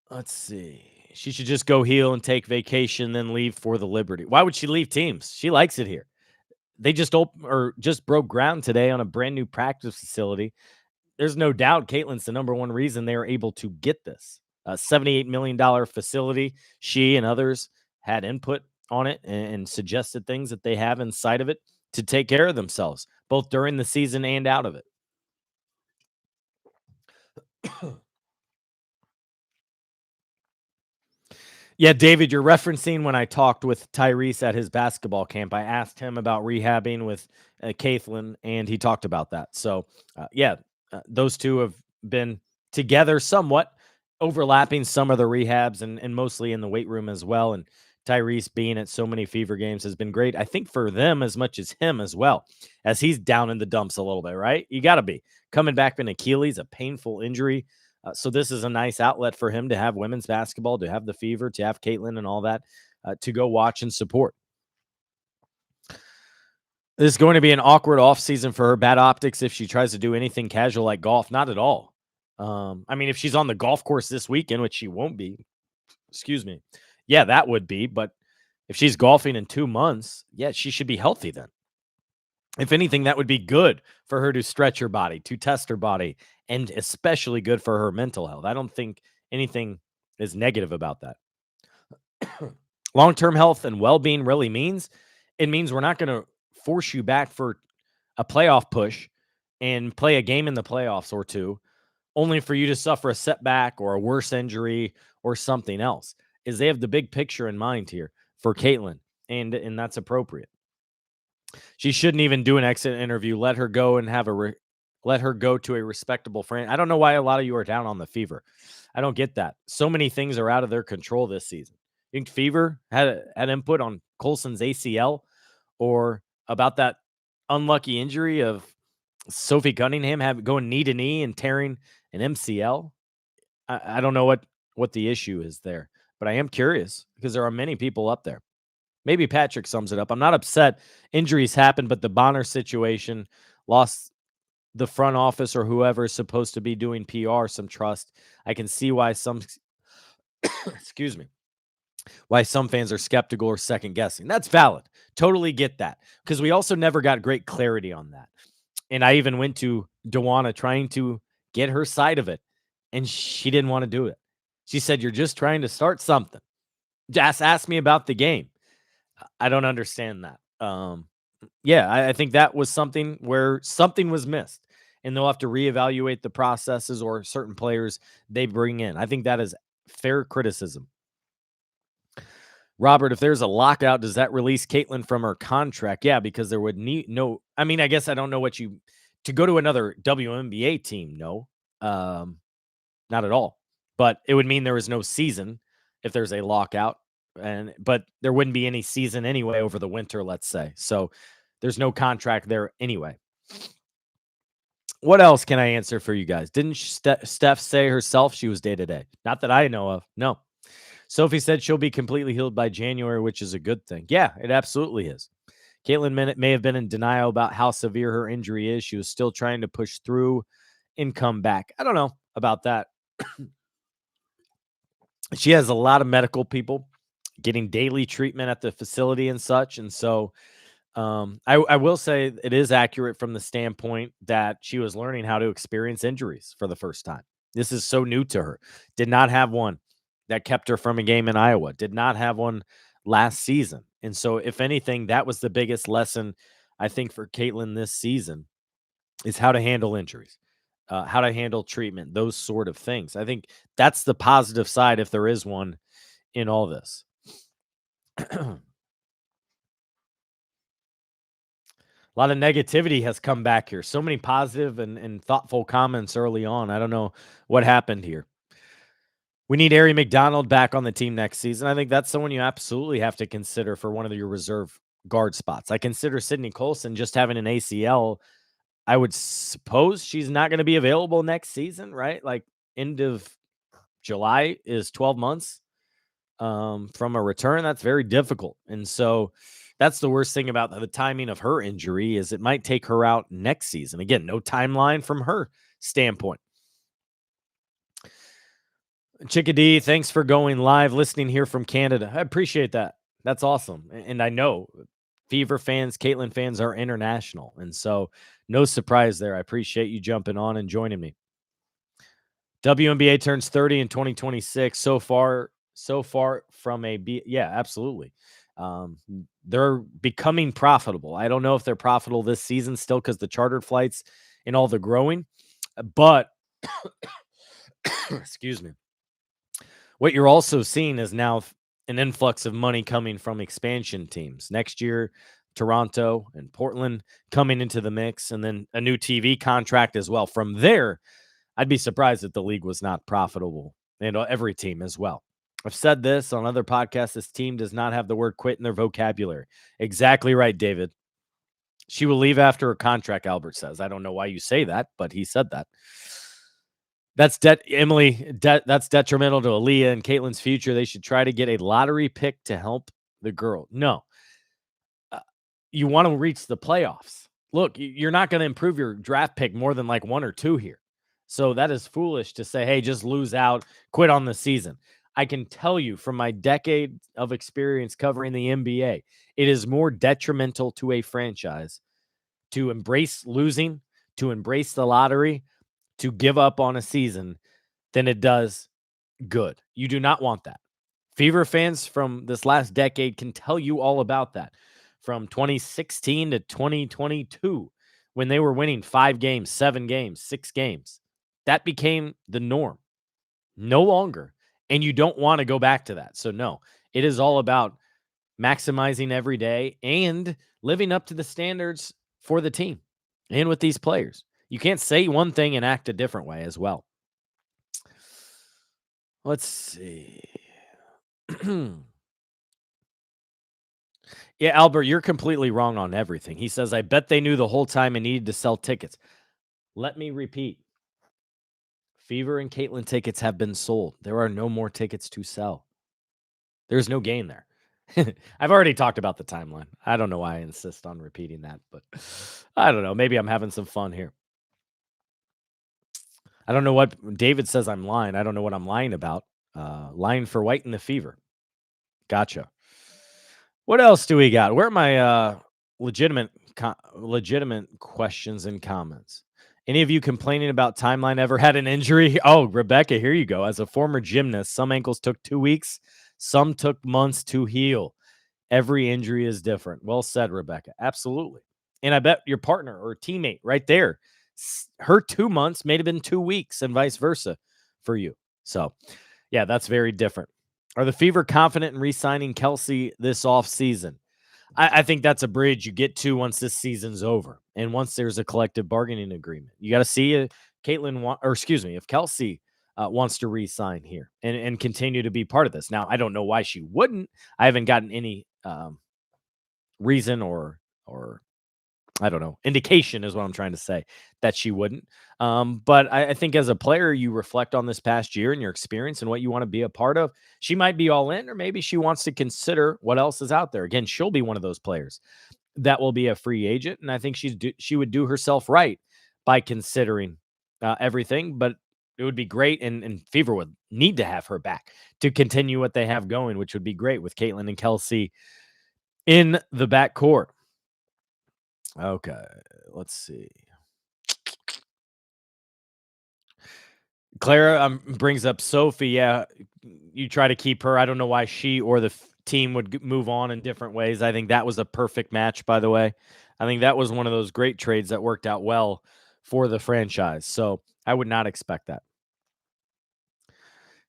Let's see. She should just go heal and take vacation, then leave for the Liberty. Why would she leave teams? She likes it here. They just broke ground today on a brand new practice facility. There's no doubt Caitlin's the number one reason they are able to get this. A $78 million facility. She and others had input on it and suggested things that they have inside of it to take care of themselves, both during the season and out of it. Yeah, David, you're referencing when I talked with Tyrese at his basketball camp. I asked him about rehabbing with Caitlyn, and he talked about that. So, those two have been together somewhat, overlapping some of the rehabs and mostly in the weight room as well. And Tyrese being at so many Fever games has been great. I think for them as much as him as well, as he's down in the dumps a little bit, right? You got to be coming back from Achilles, a painful injury. So this is a nice outlet for him to have women's basketball, to have the Fever, to have Caitlyn and all that to go watch and support. This is going to be an awkward offseason for her. Bad optics if she tries to do anything casual like golf. Not at all. I mean, if she's on the golf course this weekend, which she won't be, excuse me. Yeah, that would be. But if she's golfing in 2 months, yeah, she should be healthy then. If anything, that would be good for her to stretch her body, to test her body, and especially good for her mental health. I don't think anything is negative about that. Long-term health and well-being really means we're not going to force you back for a playoff push and play a game in the playoffs or two, only for you to suffer a setback or a worse injury or something else. Is they have the big picture in mind here for Caitlyn, and that's appropriate. She shouldn't even do an exit interview. Let her go and let her go to a respectable friend. I don't know why a lot of you are down on the Fever. I don't get that. So many things are out of their control this season. You think Fever had input on Colson's ACL or about that unlucky injury of Sophie Cunningham going knee to knee and tearing an MCL? I don't know what the issue is there, but I am curious because there are many people up there. Maybe Patrick sums it up. I'm not upset. Injuries happen, but the Bonner situation lost the front office or whoever is supposed to be doing PR some trust. I can see why some excuse me, why some fans are skeptical or second guessing. That's valid. Totally get that, because we also never got great clarity on that. And I even went to Dewana trying to get her side of it, and she didn't want to do it. She said, "You're just trying to start something. Just ask me about the game." I don't understand that. I think that was something where something was missed, and they'll have to reevaluate the processes or certain players they bring in. I think that is fair criticism. Robert, if there's a lockout, does that release Caitlyn from her contract? Yeah, because there would I mean, I guess I don't know to go to another WNBA team. No, not at all. But it would mean there was no season if there's a lockout. But there wouldn't be any season anyway over the winter, let's say. So there's no contract there anyway. What else can I answer for you guys? Didn't Steph say herself she was day-to-day? Not that I know of. No. Sophie said she'll be completely healed by January, which is a good thing. Yeah, it absolutely is. Caitlyn may have been in denial about how severe her injury is. She was still trying to push through and come back. I don't know about that. She has a lot of medical people getting daily treatment at the facility and such. And so I will say it is accurate from the standpoint that she was learning how to experience injuries for the first time. This is so new to her. Did not have one that kept her from a game in Iowa. Did not have one last season. And so if anything, that was the biggest lesson, I think, for Caitlyn this season, is how to handle injuries, how to handle treatment, those sort of things. I think that's the positive side, if there is one, in all this. A lot of negativity has come back here. So many positive and thoughtful comments early on. I don't know what happened here. We need Ari McDonald back on the team next season. I think that's someone you absolutely have to consider for one of your reserve guard spots. I consider Sydney Colson just having an ACL. I would suppose she's not going to be available next season, right? Like end of July is 12 months from a return. That's very difficult. And so that's the worst thing about the timing of her injury is it might take her out next season. Again, no timeline from her standpoint. Chickadee, thanks for going live, listening here from Canada. I appreciate that. That's awesome. And I know Fever fans, Caitlyn fans are international. And so no surprise there. I appreciate you jumping on and joining me. WNBA turns 30 in 2026. So far from a B. Yeah, absolutely. They're becoming profitable. I don't know if they're profitable this season still because the chartered flights and all the growing, but excuse me. What you're also seeing is now an influx of money coming from expansion teams. Next year, Toronto and Portland coming into the mix, and then a new TV contract as well. From there, I'd be surprised if the league was not profitable, and every team as well. I've said this on other podcasts. This team does not have the word quit in their vocabulary. Exactly right, David. She will leave after her contract, Albert says. I don't know why you say that, but he said that. That's Emily. That's detrimental to Aaliyah and Caitlyn's future. They should try to get a lottery pick to help the girl. No, you want to reach the playoffs. Look, you're not going to improve your draft pick more than like 1 or 2 here. So that is foolish to say, hey, just lose out, quit on the season. I can tell you from my decade of experience covering the NBA, it is more detrimental to a franchise to embrace losing, to embrace the lottery, to give up on a season than it does good. You do not want that. Fever fans from this last decade can tell you all about that. From 2016 to 2022, when they were winning 5 games, 7 games, 6 games, that became the norm. No longer. And you don't want to go back to that. So no, it is all about maximizing every day and living up to the standards for the team and with these players. You can't say one thing and act a different way as well. Let's see. Yeah, Albert, you're completely wrong on everything. He says, I bet they knew the whole time and needed to sell tickets. Let me repeat. Fever and Caitlyn tickets have been sold. There are no more tickets to sell. There's no gain there. I've already talked about the timeline. I don't know why I insist on repeating that, but I don't know. Maybe I'm having some fun here. I don't know what David says I'm lying. I don't know what I'm lying about. Lying for White and the Fever. Gotcha. What else do we got? Where are my legitimate questions and comments? Any of you complaining about timeline ever had an injury? Oh, Rebecca, here you go. As a former gymnast, some ankles took 2 weeks, some took months to heal. Every injury is different. Well said, Rebecca. Absolutely. And I bet your partner or teammate right there, her 2 months may have been 2 weeks and vice versa for you. So, yeah, that's very different. Are the Fever confident in re-signing Kelsey this offseason? I think that's a bridge you get to once this season's over and once there's a collective bargaining agreement. You got to see if Kelsey wants to re-sign here and continue to be part of this. Now, I don't know why she wouldn't. I haven't gotten any reason or I don't know, indication is what I'm trying to say that she wouldn't. But I think as a player, you reflect on this past year and your experience and what you want to be a part of. She might be all in, or maybe she wants to consider what else is out there. Again, she'll be one of those players that will be a free agent. And I think she would do herself right by considering everything, but it would be great. And Fever would need to have her back to continue what they have going, which would be great with Caitlyn and Kelsey in the backcourt. Okay, let's see. Clara brings up Sophie. Yeah, you try to keep her. I don't know why she or the team would move on in different ways. I think that was a perfect match, by the way. I think that was one of those great trades that worked out well for the franchise. So I would not expect that.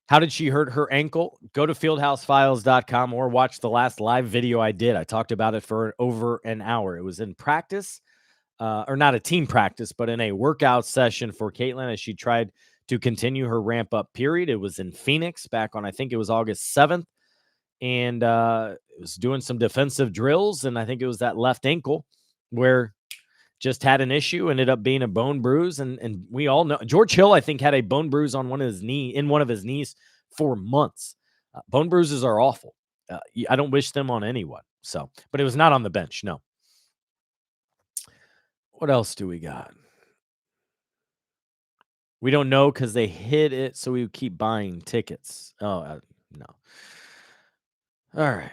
How did she hurt her ankle? Go to fieldhousefiles.com or watch the last live video I did. I talked about it for over an hour. It was in practice, or not a team practice, but in a workout session for Caitlyn as she tried to continue her ramp up period. It was in Phoenix back on, I think it was August 7th. And it was doing some defensive drills. And I think it was that left ankle where just had an issue, ended up being a bone bruise. And we all know George Hill, I think, had a bone bruise on one of his knees for months. Bone bruises are awful. I don't wish them on anyone. So, but it was not on the bench. No. What else do we got? We don't know because they hid it, so we keep buying tickets. Oh, no. All right.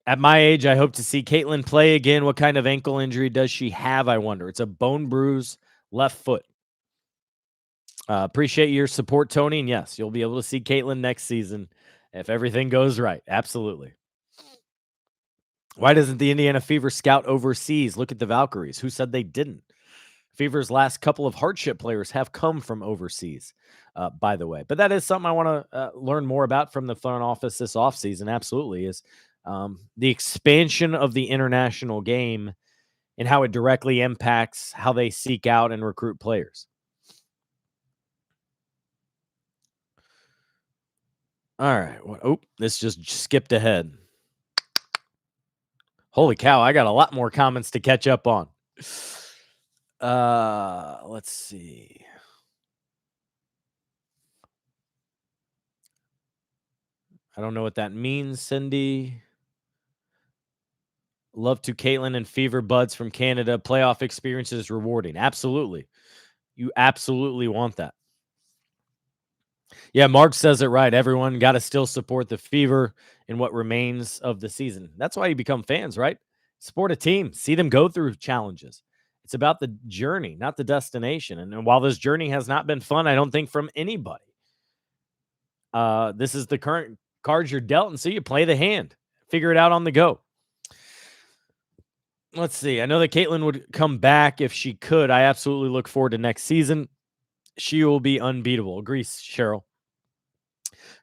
At my age, I hope to see Caitlyn play again. What kind of ankle injury does she have, I wonder? It's a bone bruise, left foot. Appreciate your support, Tony. And yes, you'll be able to see Caitlyn next season if everything goes right. Absolutely. Why doesn't the Indiana Fever scout overseas? Look at the Valkyries. Who said they didn't? Fever's last couple of hardship players have come from overseas, by the way. But that is something I want to learn more about from the front office this offseason. Absolutely, is the expansion of the international game and how it directly impacts how they seek out and recruit players. All right. Oh, this just skipped ahead. Holy cow, I got a lot more comments to catch up on. Let's see. I don't know what that means, Cindy. Love to Caitlyn and Fever buds from Canada. Playoff experience is rewarding. Absolutely. You absolutely want that. Yeah, Mark says it right. Everyone got to still support the Fever in what remains of the season. That's why you become fans, right? Support a team. See them go through challenges. It's about the journey, not the destination. And while this journey has not been fun, I don't think from anybody, this is the current cards you're dealt, and so you play the hand. Figure it out on the go. Let's see. I know that Caitlyn would come back if she could. I absolutely look forward to next season. She will be unbeatable. Agrees, Cheryl.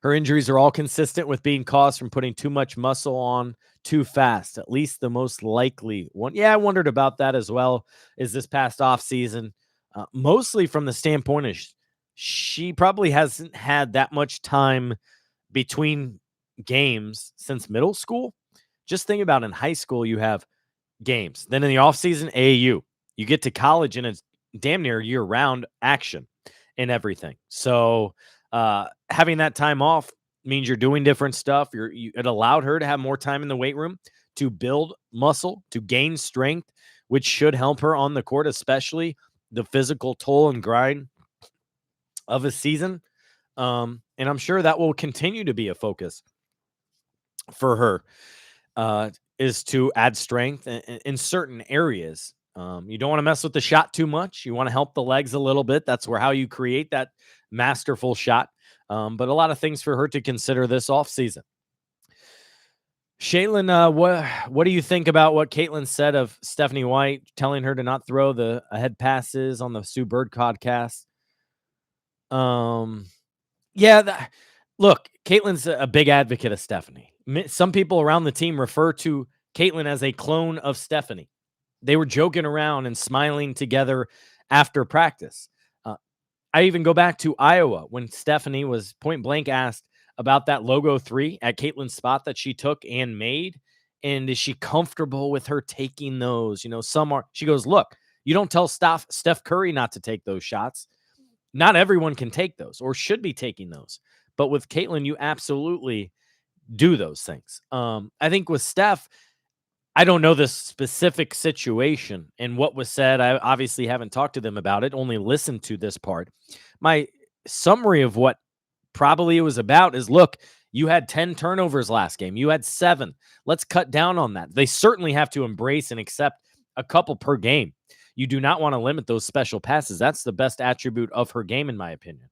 Her injuries are all consistent with being caused from putting too much muscle on too fast. At least the most likely one. Yeah, I wondered about that as well. Is this past off season, mostly from the standpoint of she probably hasn't had that much time between games since middle school. Just think about in high school, you have games. Then in the offseason, AAU. You get to college and it's damn near year-round action and everything. So having that time off means you're doing different stuff. It allowed her to have more time in the weight room to build muscle, to gain strength, which should help her on the court, especially the physical toll and grind of a season. And I'm sure that will continue to be a focus for her. Is to add strength in certain areas. You don't want to mess with the shot too much. You want to help the legs a little bit. That's how you create that masterful shot. But a lot of things for her to consider this offseason. Shaylin, what do you think about what Caitlyn said of Stephanie White telling her to not throw the ahead passes on the Sue Bird podcast? Look, Caitlyn's a big advocate of Stephanie. Some people around the team refer to Caitlyn as a clone of Stephanie. They were joking around and smiling together after practice. I even go back to Iowa when Stephanie was point blank asked about that logo 3 at Caitlyn's spot that she took and made. And is she comfortable with her taking those? She goes, look, you don't tell Steph Curry not to take those shots. Not everyone can take those or should be taking those. But with Caitlyn, you absolutely do those things. I think with Steph, I don't know the specific situation and what was said. I obviously haven't talked to them about it, only listened to this part. My summary of what probably it was about is, look, you had 10 turnovers last game. You had 7. Let's cut down on that. They certainly have to embrace and accept a couple per game. You do not want to limit those special passes. That's the best attribute of her game, in my opinion.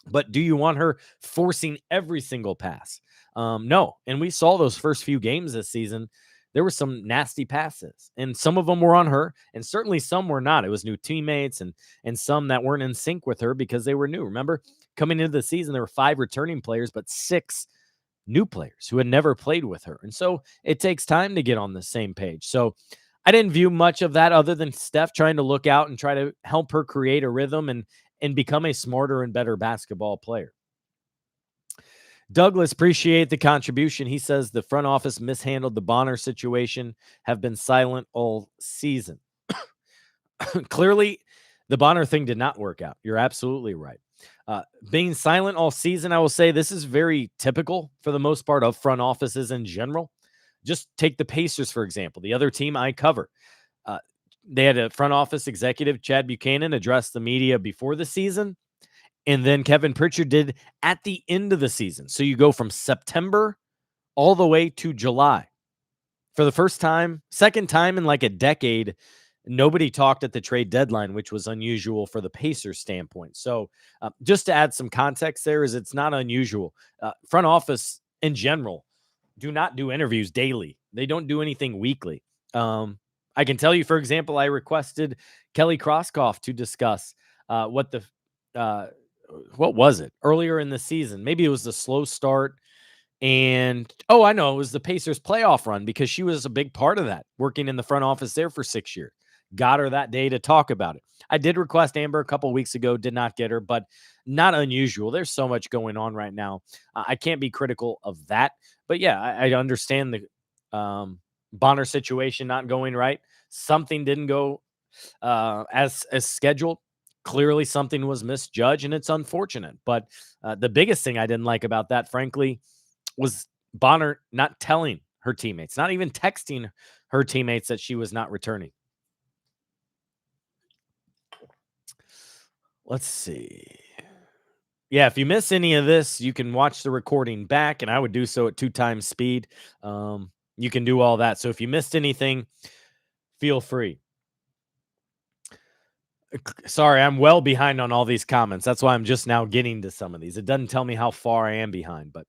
But do you want her forcing every single pass? No. And we saw those first few games this season. there were some nasty passes, and some of them were on her, and certainly some were not. It was new teammates and some that weren't in sync with her because they were new. Remember, coming into the season, there were 5 returning players, but 6 new players who had never played with her. And so it takes time to get on the same page. So I didn't view much of that other than Steph trying to look out and try to help her create a rhythm and become a smarter and better basketball player. Douglas, appreciate the contribution. He says the front office mishandled the Bonner situation, have been silent all season. Clearly, the Bonner thing did not work out. You're absolutely right. Being silent all season, I will say this is very typical for the most part of front offices in general. Just take the Pacers, for example, the other team I cover. They had a front office executive, Chad Buchanan, address the media before the season. And then Kevin Pritchard did at the end of the season. So you go from September all the way to July. For the first time, second time in like a decade, nobody talked at the trade deadline, which was unusual for the Pacers standpoint. So just to add some context there is it's not unusual. Front office in general do not do interviews daily. They don't do anything weekly. I can tell you, for example, I requested Kelly Krauskopf to discuss what was it earlier in the season? Maybe it was the slow start. And, I know it was the Pacers playoff run because she was a big part of that, working in the front office there for 6 years. Got her that day to talk about it. I did request Amber a couple weeks ago, did not get her, but not unusual. There's so much going on right now. I can't be critical of that. But yeah, I understand the Bonner situation not going right. Something didn't go as scheduled. Clearly something was misjudged, and it's unfortunate. But the biggest thing I didn't like about that, frankly, was Bonner not telling her teammates, not even texting her teammates that she was not returning. Let's see. Yeah, if you miss any of this, you can watch the recording back, and I would do so at 2 times speed. You can do all that. So if you missed anything, feel free. Sorry, I'm well behind on all these comments. That's why I'm just now getting to some of these. It doesn't tell me how far I am behind, but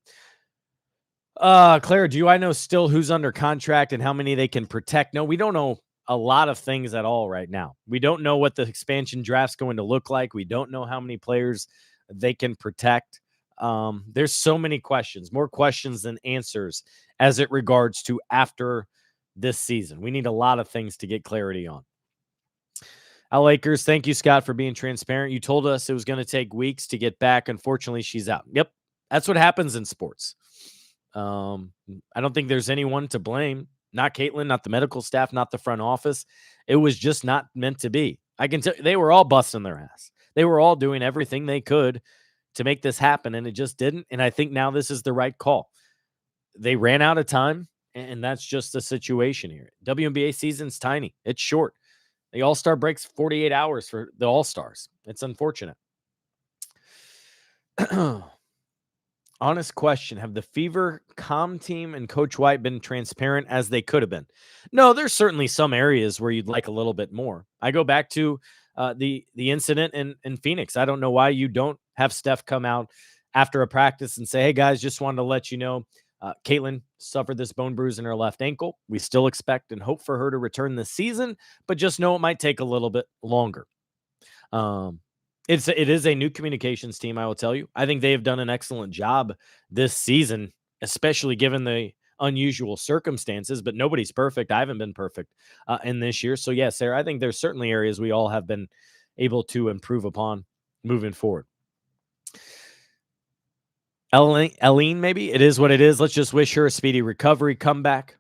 Claire, do I know still who's under contract and how many they can protect? No, we don't know a lot of things at all right now. We don't know what the expansion draft's going to look like. We don't know how many players they can protect. There's so many questions, more questions than answers as it regards to after this season. We need a lot of things to get clarity on. Al Lakers, thank you, Scott, for being transparent. You told us it was going to take weeks to get back. Unfortunately, she's out. Yep, that's what happens in sports. I don't think there's anyone to blame. Not Caitlyn, not the medical staff, not the front office. It was just not meant to be. I can tell they were all busting their ass. They were all doing everything they could to make this happen, and it just didn't. And I think now this is the right call. They ran out of time, and that's just the situation here. WNBA season's tiny. It's short. The All-Star breaks 48 hours for the All-Stars. It's unfortunate. Honest question. Have the Fever comm team and Coach White been transparent as they could have been? No, there's certainly some areas where you'd like a little bit more. I go back to the incident in Phoenix. I don't know why you don't have Steph come out after a practice and say, hey, guys, just wanted to let you know Caitlyn suffered this bone bruise in her left ankle. We still expect and hope for her to return this season, but just know it might take a little bit longer. It is a new communications team, I will tell you. I think they have done an excellent job this season, especially given the unusual circumstances, but nobody's perfect. I haven't been perfect in this year. So, yes, Sarah, I think there's certainly areas we all have been able to improve upon moving forward. Eileen, maybe it is what it is. Let's just wish her a speedy recovery, comeback.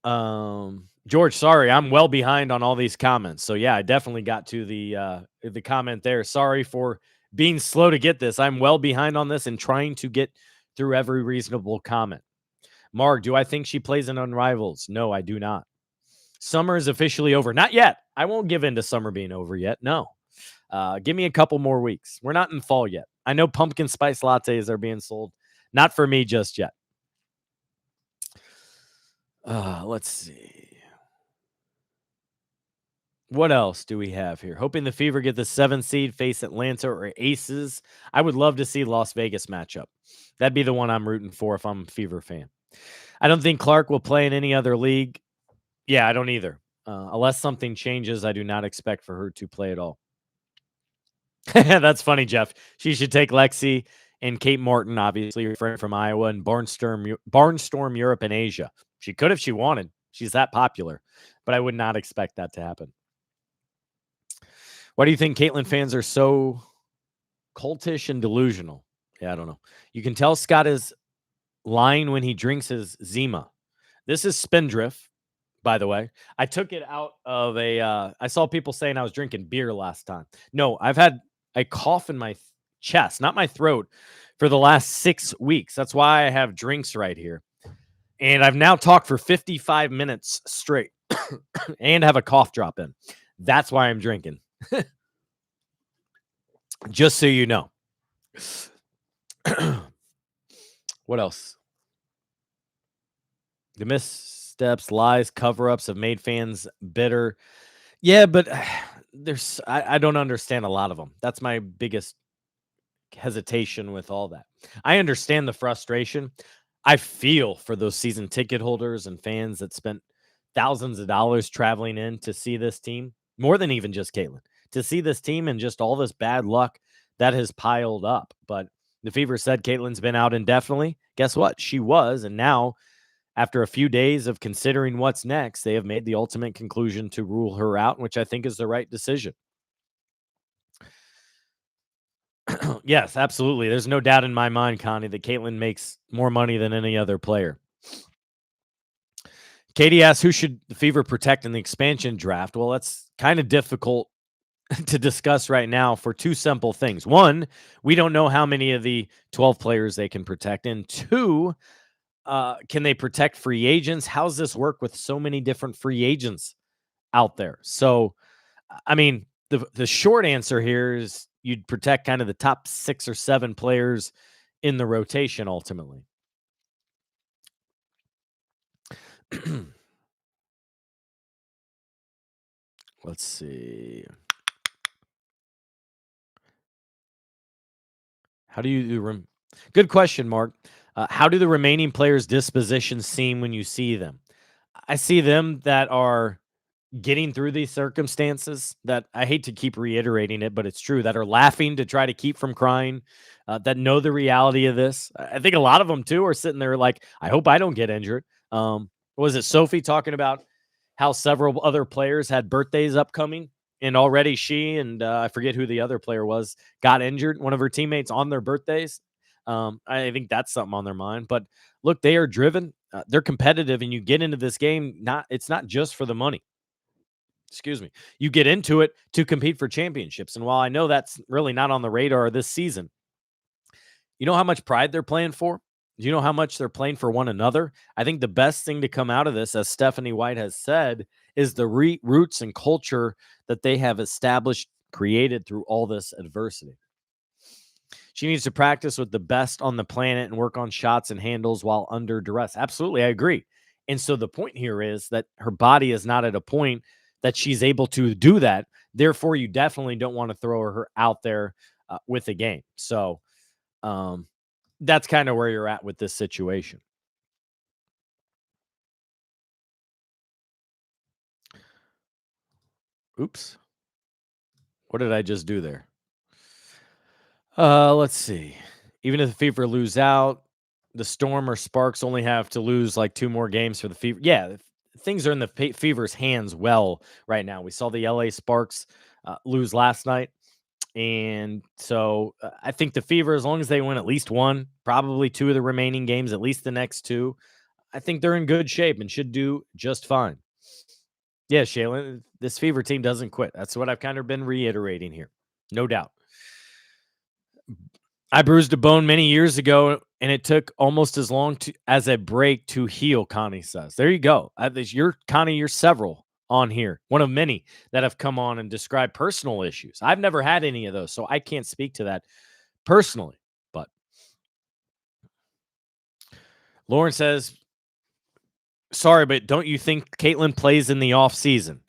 George, sorry, I'm well behind on all these comments. So yeah, I definitely got to the comment there. Sorry for being slow to get this. I'm well behind on this and trying to get through every reasonable comment. Mark, do I think she plays in Unrivals? No, I do not. Summer is officially over. Not yet. I won't give in to summer being over yet. No. Give me a couple more weeks. We're not in fall yet. I know pumpkin spice lattes are being sold. Not for me just yet. Let's see. What else do we have here? Hoping the Fever get the 7th seed, face Atlanta or Aces. I would love to see Las Vegas matchup. That'd be the one I'm rooting for if I'm a Fever fan. I don't think Clark will play in any other league. Yeah, I don't either. Unless something changes, I do not expect for her to play at all. That's funny, Jeff. She should take Lexi and Kate Morton, obviously, your friend from Iowa, and Barnstorm Europe and Asia. She could if she wanted. She's that popular, but I would not expect that to happen. Why do you think Caitlyn fans are so cultish and delusional? Yeah, I don't know. You can tell Scott is lying when he drinks his Zima. This is Spindrift, by the way. I took it out of I saw people saying I was drinking beer last time. No, I've had a cough in my chest, not my throat, for the last 6 weeks. That's why I have drinks right here. And I've now talked for 55 minutes straight and have a cough drop in. That's why I'm drinking. Just so you know. What else? The missteps, lies, cover-ups have made fans bitter. Yeah, but I don't understand a lot of them. That's my biggest hesitation with all that. I understand the frustration. I feel for those season ticket holders and fans that spent thousands of dollars traveling in to see this team, more than even just Caitlyn, to see this team and just all this bad luck that has piled up. But the Fever said Caitlyn's been out indefinitely. Guess what? She was, and now after a few days of considering what's next, they have made the ultimate conclusion to rule her out, which I think is the right decision. Yes, absolutely. There's no doubt in my mind, Connie, that Caitlyn makes more money than any other player. Katie asks, who should the Fever protect in the expansion draft? Well, that's kind of difficult to discuss right now for two simple things. One, we don't know how many of the 12 players they can protect. And two, can they protect free agents? How's this work with so many different free agents out there? So, I mean, the short answer here is you'd protect kind of the top 6 or 7 players in the rotation ultimately. Let's see. How do you good question, Mark. How do the remaining players' dispositions seem when you see them? I see them that are getting through these circumstances, that I hate to keep reiterating it, but it's true, that are laughing to try to keep from crying, that know the reality of this. I think a lot of them too are sitting there like, I hope I don't get injured. Was it Sophie talking about how several other players had birthdays upcoming and already she and I forget who the other player was, got injured, one of her teammates on their birthdays. I think that's something on their mind. But look, they are driven. They're competitive, and you get into this game. It's not just for the money. Excuse me. You get into it to compete for championships. And while I know that's really not on the radar this season, you know how much pride they're playing for? Do you know how much they're playing for one another? I think the best thing to come out of this, as Stephanie White has said, is the roots and culture that they have established, created through all this adversity. She needs to practice with the best on the planet and work on shots and handles while under duress. Absolutely, I agree. And so the point here is that her body is not at a point that she's able to do that. Therefore, you definitely don't want to throw her out there with a game. So that's kind of where you're at with this situation. Oops. What did I just do there? Let's see. Even if the Fever lose out, the Storm or Sparks only have to lose like 2 more games for the Fever. Yeah, things are in the Fever's hands well right now. We saw the LA Sparks lose last night. And so I think the Fever, as long as they win at least 1, probably 2 of the remaining games, at least the next 2, I think they're in good shape and should do just fine. Yeah, Shaylin, this Fever team doesn't quit. That's what I've kind of been reiterating here. No doubt. I bruised a bone many years ago, and it took almost as long as a break to heal, Connie says. There you go. Connie, you're several on here. One of many that have come on and described personal issues. I've never had any of those, so I can't speak to that personally. But Lauren says, sorry, but don't you think Caitlyn plays in the offseason?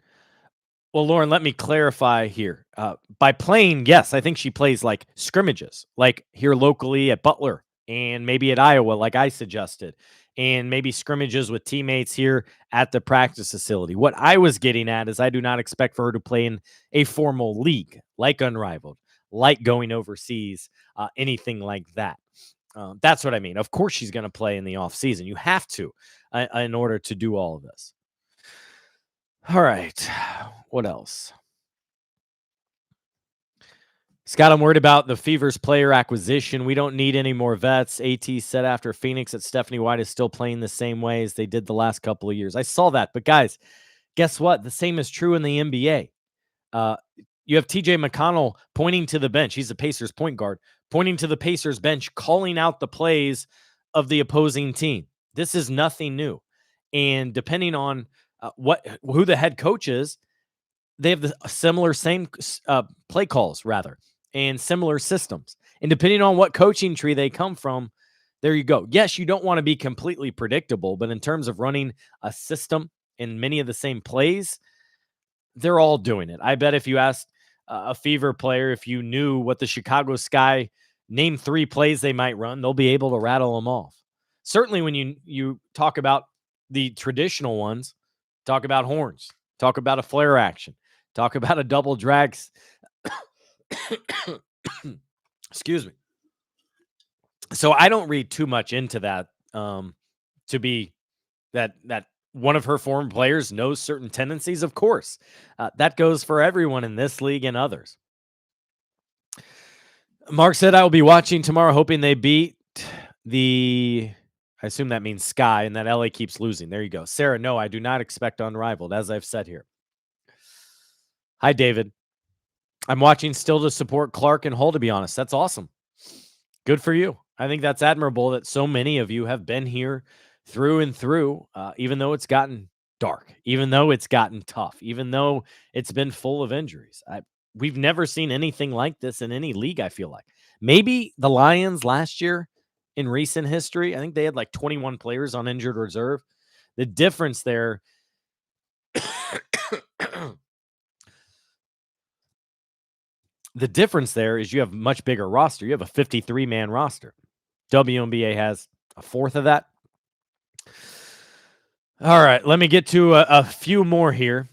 Well, Lauren, let me clarify here. By playing, yes, I think she plays like scrimmages, like here locally at Butler and maybe at Iowa, like I suggested. and maybe scrimmages with teammates here at the practice facility. What I was getting at is I do not expect for her to play in a formal league like Unrivaled, like going overseas, anything like that. That's what I mean. Of course, she's going to play in the offseason. You have to in order to do all of this. All right. What else? Scott, I'm worried about the Fever's player acquisition. We don't need any more vets. AT said after Phoenix that Stephanie White is still playing the same way as they did the last couple of years. I saw that. But guys, guess what? The same is true in the NBA. You have TJ McConnell pointing to the bench. He's the Pacers point guard, pointing to the Pacers bench, calling out the plays of the opposing team. This is nothing new. And depending on who the head coach is, they have the same play calls rather, and similar systems. And depending on what coaching tree they come from, there you go. Yes, you don't want to be completely predictable, but in terms of running a system in many of the same plays, they're all doing it. I bet if you asked a Fever player, if you knew what the Chicago Sky name 3 plays they might run, they'll be able to rattle them off. Certainly when you talk about the traditional ones, talk about horns, talk about a flare action, talk about a double drag. Excuse me. So I don't read too much into that to be that one of her former players knows certain tendencies. Of course, that goes for everyone in this league and others. Mark said, I will be watching tomorrow, hoping they beat I assume that means Sky and that LA keeps losing. There you go. Sarah, no, I do not expect Unrivaled, as I've said here. Hi, David. I'm watching still to support Clark and Hull, to be honest. That's awesome. Good for you. I think that's admirable that so many of you have been here through and through, even though it's gotten dark, even though it's gotten tough, even though it's been full of injuries. We've never seen anything like this in any league, I feel like. Maybe the Lions last year in recent history, I think they had like 21 players on injured reserve. The difference there the difference there is you have a much bigger roster. You have a 53-man roster. WNBA has a fourth of that. All right, let me get to a few more here,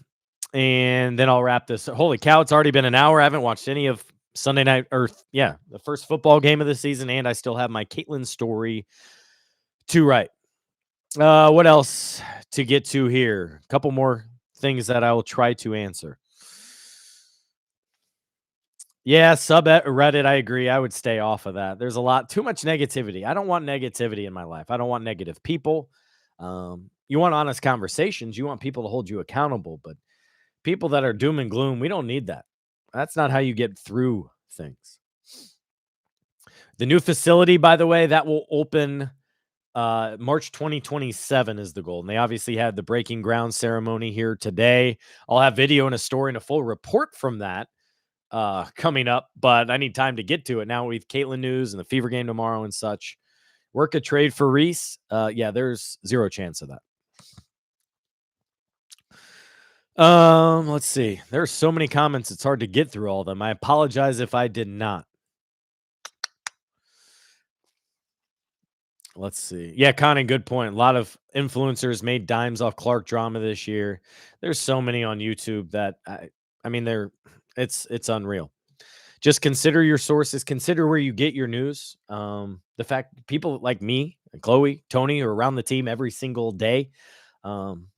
and then I'll wrap this. Holy cow, it's already been an hour. I haven't watched any of Sunday night, the first football game of the season, and I still have my Caitlyn story to write. What else to get to here? A couple more things that I will try to answer. Yeah, subreddit, I agree. I would stay off of that. There's too much negativity. I don't want negativity in my life. I don't want negative people. You want honest conversations. You want people to hold you accountable, but people that are doom and gloom, we don't need that. That's not how you get through things. The new facility, by the way, that will open March 2027 is the goal. And they obviously had the breaking ground ceremony here today. I'll have video and a story and a full report from that coming up, but I need time to get to it now with Caitlyn news and the Fever game tomorrow and such. Work a trade for Reese. There's zero chance of that. Let's see. There are so many comments, it's hard to get through all of them. I apologize if I did not. Let's see. Yeah, Connie, good point. A lot of influencers made dimes off Clark drama this year. There's so many on YouTube that it's unreal. Just consider your sources. Consider where you get your news. The fact people like me, Chloe, Tony are around the team every single day,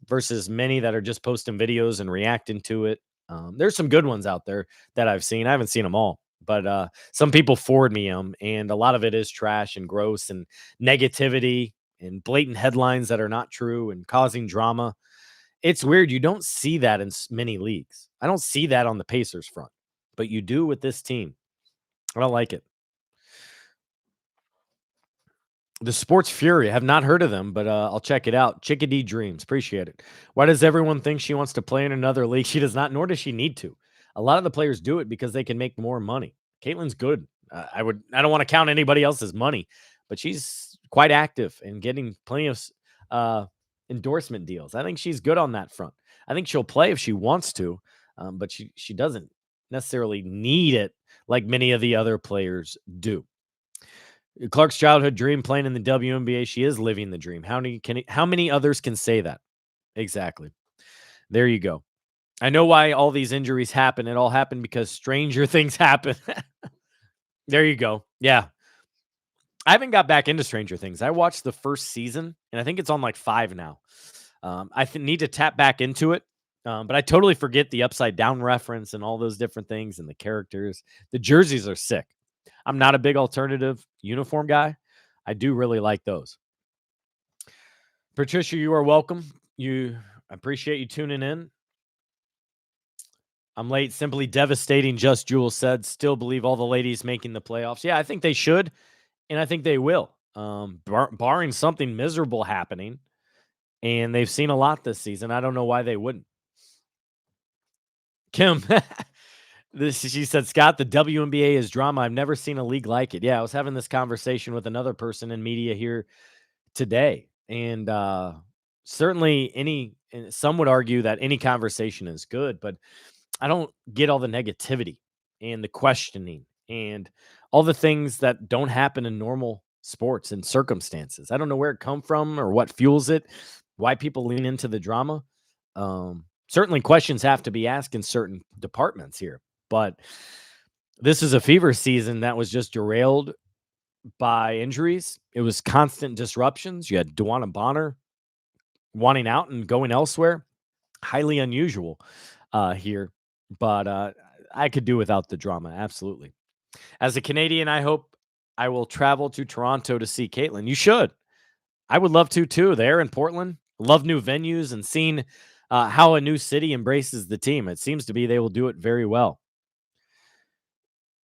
versus many that are just posting videos and reacting to it. There's some good ones out there that I've seen. I haven't seen them all, but some people forward me them, and a lot of it is trash and gross and negativity and blatant headlines that are not true and causing drama. It's weird. You don't see that in many leagues. I don't see that on the Pacers front, but you do with this team. I don't like it. The Sports Fury. I have not heard of them, but I'll check it out. Chickadee Dreams. Appreciate it. Why does everyone think she wants to play in another league? She does not, nor does she need to. A lot of the players do it because they can make more money. Caitlyn's good. I don't want to count anybody else's money, but she's quite active and getting plenty of endorsement deals. I think she's good on that front. I think she'll play if she wants to, but she doesn't necessarily need it like many of the other players do. Clark's childhood dream playing in the WNBA. She is living the dream. How many others can say that? Exactly. There you go. I know why all these injuries happen. It all happened because stranger things happen. There you go. Yeah. I haven't got back into Stranger Things. I watched the first season, and I think it's on like 5 now. I need to tap back into it, but I totally forget the upside down reference and all those different things and the characters. The jerseys are sick. I'm not a big alternative uniform guy. I do really like those. Patricia, you are welcome. I appreciate you tuning in. I'm late. Simply devastating. Just Jules said. Still believe all the ladies making the playoffs. Yeah, I think they should, and I think they will. Barring something miserable happening, and they've seen a lot this season. I don't know why they wouldn't. Kim, she said, Scott, the WNBA is drama. I've never seen a league like it. Yeah, I was having this conversation with another person in media here today, and certainly some would argue that any conversation is good, but I don't get all the negativity and the questioning and all the things that don't happen in normal sports and circumstances. I don't know where it come from or what fuels it, why people lean into the drama. Certainly questions have to be asked in certain departments here, but this is a fever season that was just derailed by injuries. It was constant disruptions. You had Dewana Bonner wanting out and going elsewhere. Highly unusual here, but I could do without the drama. Absolutely. As a Canadian, I hope I will travel to Toronto to see Caitlyn. You should. I would love to too. There in Portland, love new venues and seeing how a new city embraces the team. It seems to be they will do it very well.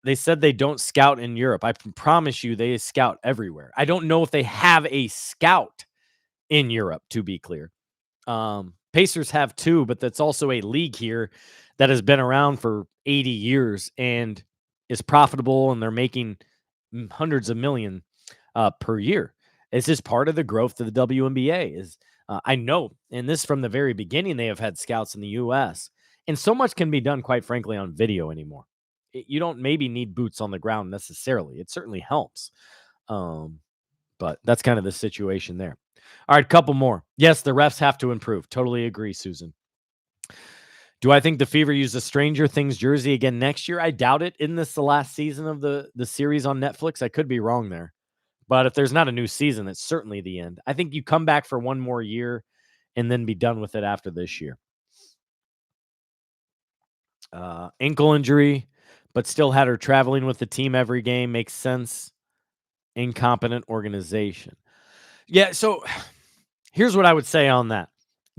They said they don't scout in Europe. I promise you they scout everywhere. I don't know if they have a scout in Europe, to be clear. Pacers have 2, but that's also a league here that has been around for 80 years and is profitable, and they're making hundreds of million per year. It's just part of the growth of the WNBA. I know, and this from the very beginning, they have had scouts in the U.S., and so much can be done, quite frankly, on video anymore. You don't maybe need boots on the ground necessarily. It certainly helps. But that's kind of the situation there. All right, couple more. Yes, the refs have to improve. Totally agree, Susan. Do I think the Fever use a Stranger Things jersey again next year? I doubt it. Isn't this the last season of the series on Netflix? I could be wrong there. But if there's not a new season, it's certainly the end. I think you come back for one more year and then be done with it after this year. Ankle injury, but still had her traveling with the team every game. Makes sense. Incompetent organization. Yeah, so here's what I would say on that.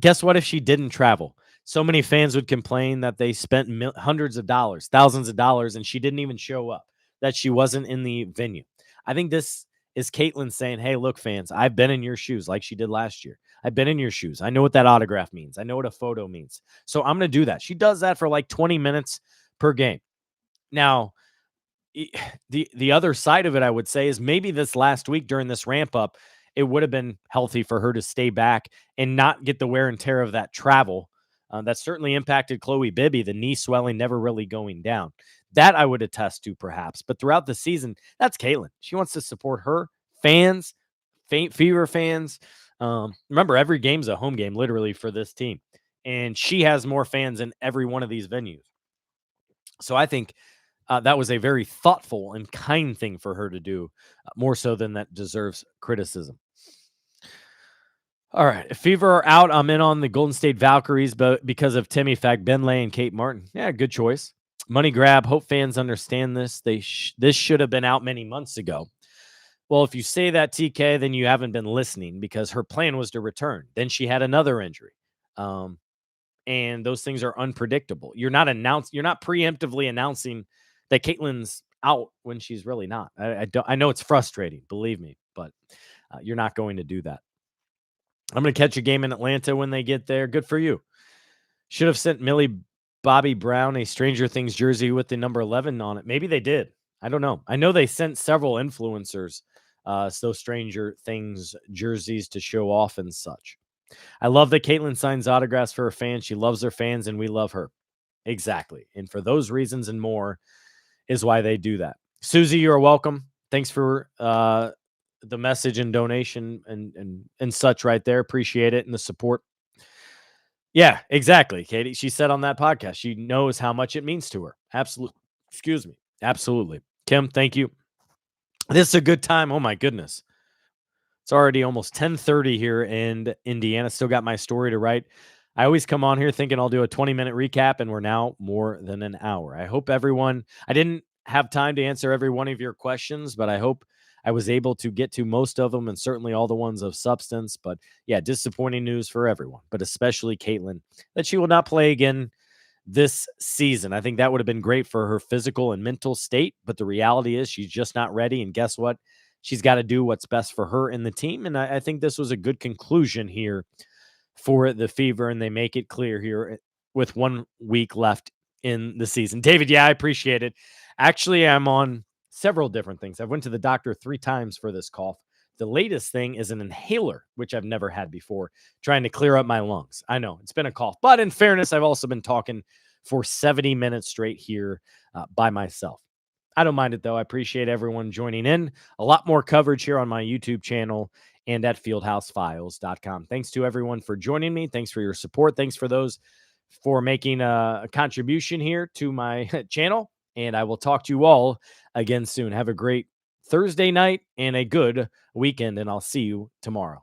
Guess what if she didn't travel? So many fans would complain that they spent hundreds of dollars, thousands of dollars, and she didn't even show up, that she wasn't in the venue. I think this is Caitlyn saying, hey, look, fans, I've been in your shoes like she did last year. I've been in your shoes. I know what that autograph means. I know what a photo means. So I'm going to do that. She does that for like 20 minutes per game. Now, the other side of it, I would say, is maybe this last week during this ramp up, it would have been healthy for her to stay back and not get the wear and tear of that travel. That certainly impacted Chloe Bibby, the knee swelling never really going down. That I would attest to perhaps. But throughout the season, that's Caitlyn. She wants to support her fans, Fever fans. Remember, every game's a home game, literally, for this team. And she has more fans in every one of these venues. So I think that was a very thoughtful and kind thing for her to do, more so than that deserves criticism. All right. If Fever are out, I'm in on the Golden State Valkyries, but because of Timmy Fagbenle and Kate Martin. Yeah, good choice. Money grab. Hope fans understand this. This should have been out many months ago. Well, if you say that, TK, then you haven't been listening, because her plan was to return. Then she had another injury. And those things are unpredictable. You're not preemptively announcing that Caitlyn's out when she's really not. I know it's frustrating, believe me, but you're not going to do that. I'm going to catch a game in Atlanta when they get there. Good for you. Should have sent Millie Bobby Brown a Stranger Things jersey with the number 11 on it. Maybe they did. I don't know. I know they sent several influencers those Stranger Things jerseys to show off and such. I love that Caitlyn signs autographs for her fans. She loves her fans, and we love her. Exactly. And for those reasons and more is why they do that. Susie, you're welcome. Thanks for the message and donation and such right there. Appreciate it and the support. Yeah, exactly, Katie. She said on that podcast, she knows how much it means to her. Absolutely. Excuse me. Absolutely. Kim, thank you. This is a good time. Oh my goodness. It's already almost 10:30 here in Indiana. Still got my story to write. I always come on here thinking I'll do a 20-minute recap, and we're now more than an hour. I hope everyone, I didn't have time to answer every one of your questions, but I hope I was able to get to most of them and certainly all the ones of substance. But yeah, disappointing news for everyone, but especially Caitlyn, that she will not play again this season. I think that would have been great for her physical and mental state, but the reality is she's just not ready. And guess what? She's got to do what's best for her and the team. And I think this was a good conclusion here for the Fever, and they make it clear here with 1 week left in the season. David, yeah, I appreciate it. Actually, I'm on several different things. I went to the doctor 3 times for this cough. The latest thing is an inhaler, which I've never had before, trying to clear up my lungs. I know it's been a cough, but in fairness, I've also been talking for 70 minutes straight here by myself. I don't mind it, though. I appreciate everyone joining in. A lot more coverage here on my YouTube channel and at fieldhousefiles.com. Thanks to everyone for joining me. Thanks for your support. Thanks for those for making a contribution here to my channel. And I will talk to you all again soon. Have a great Thursday night and a good weekend, and I'll see you tomorrow.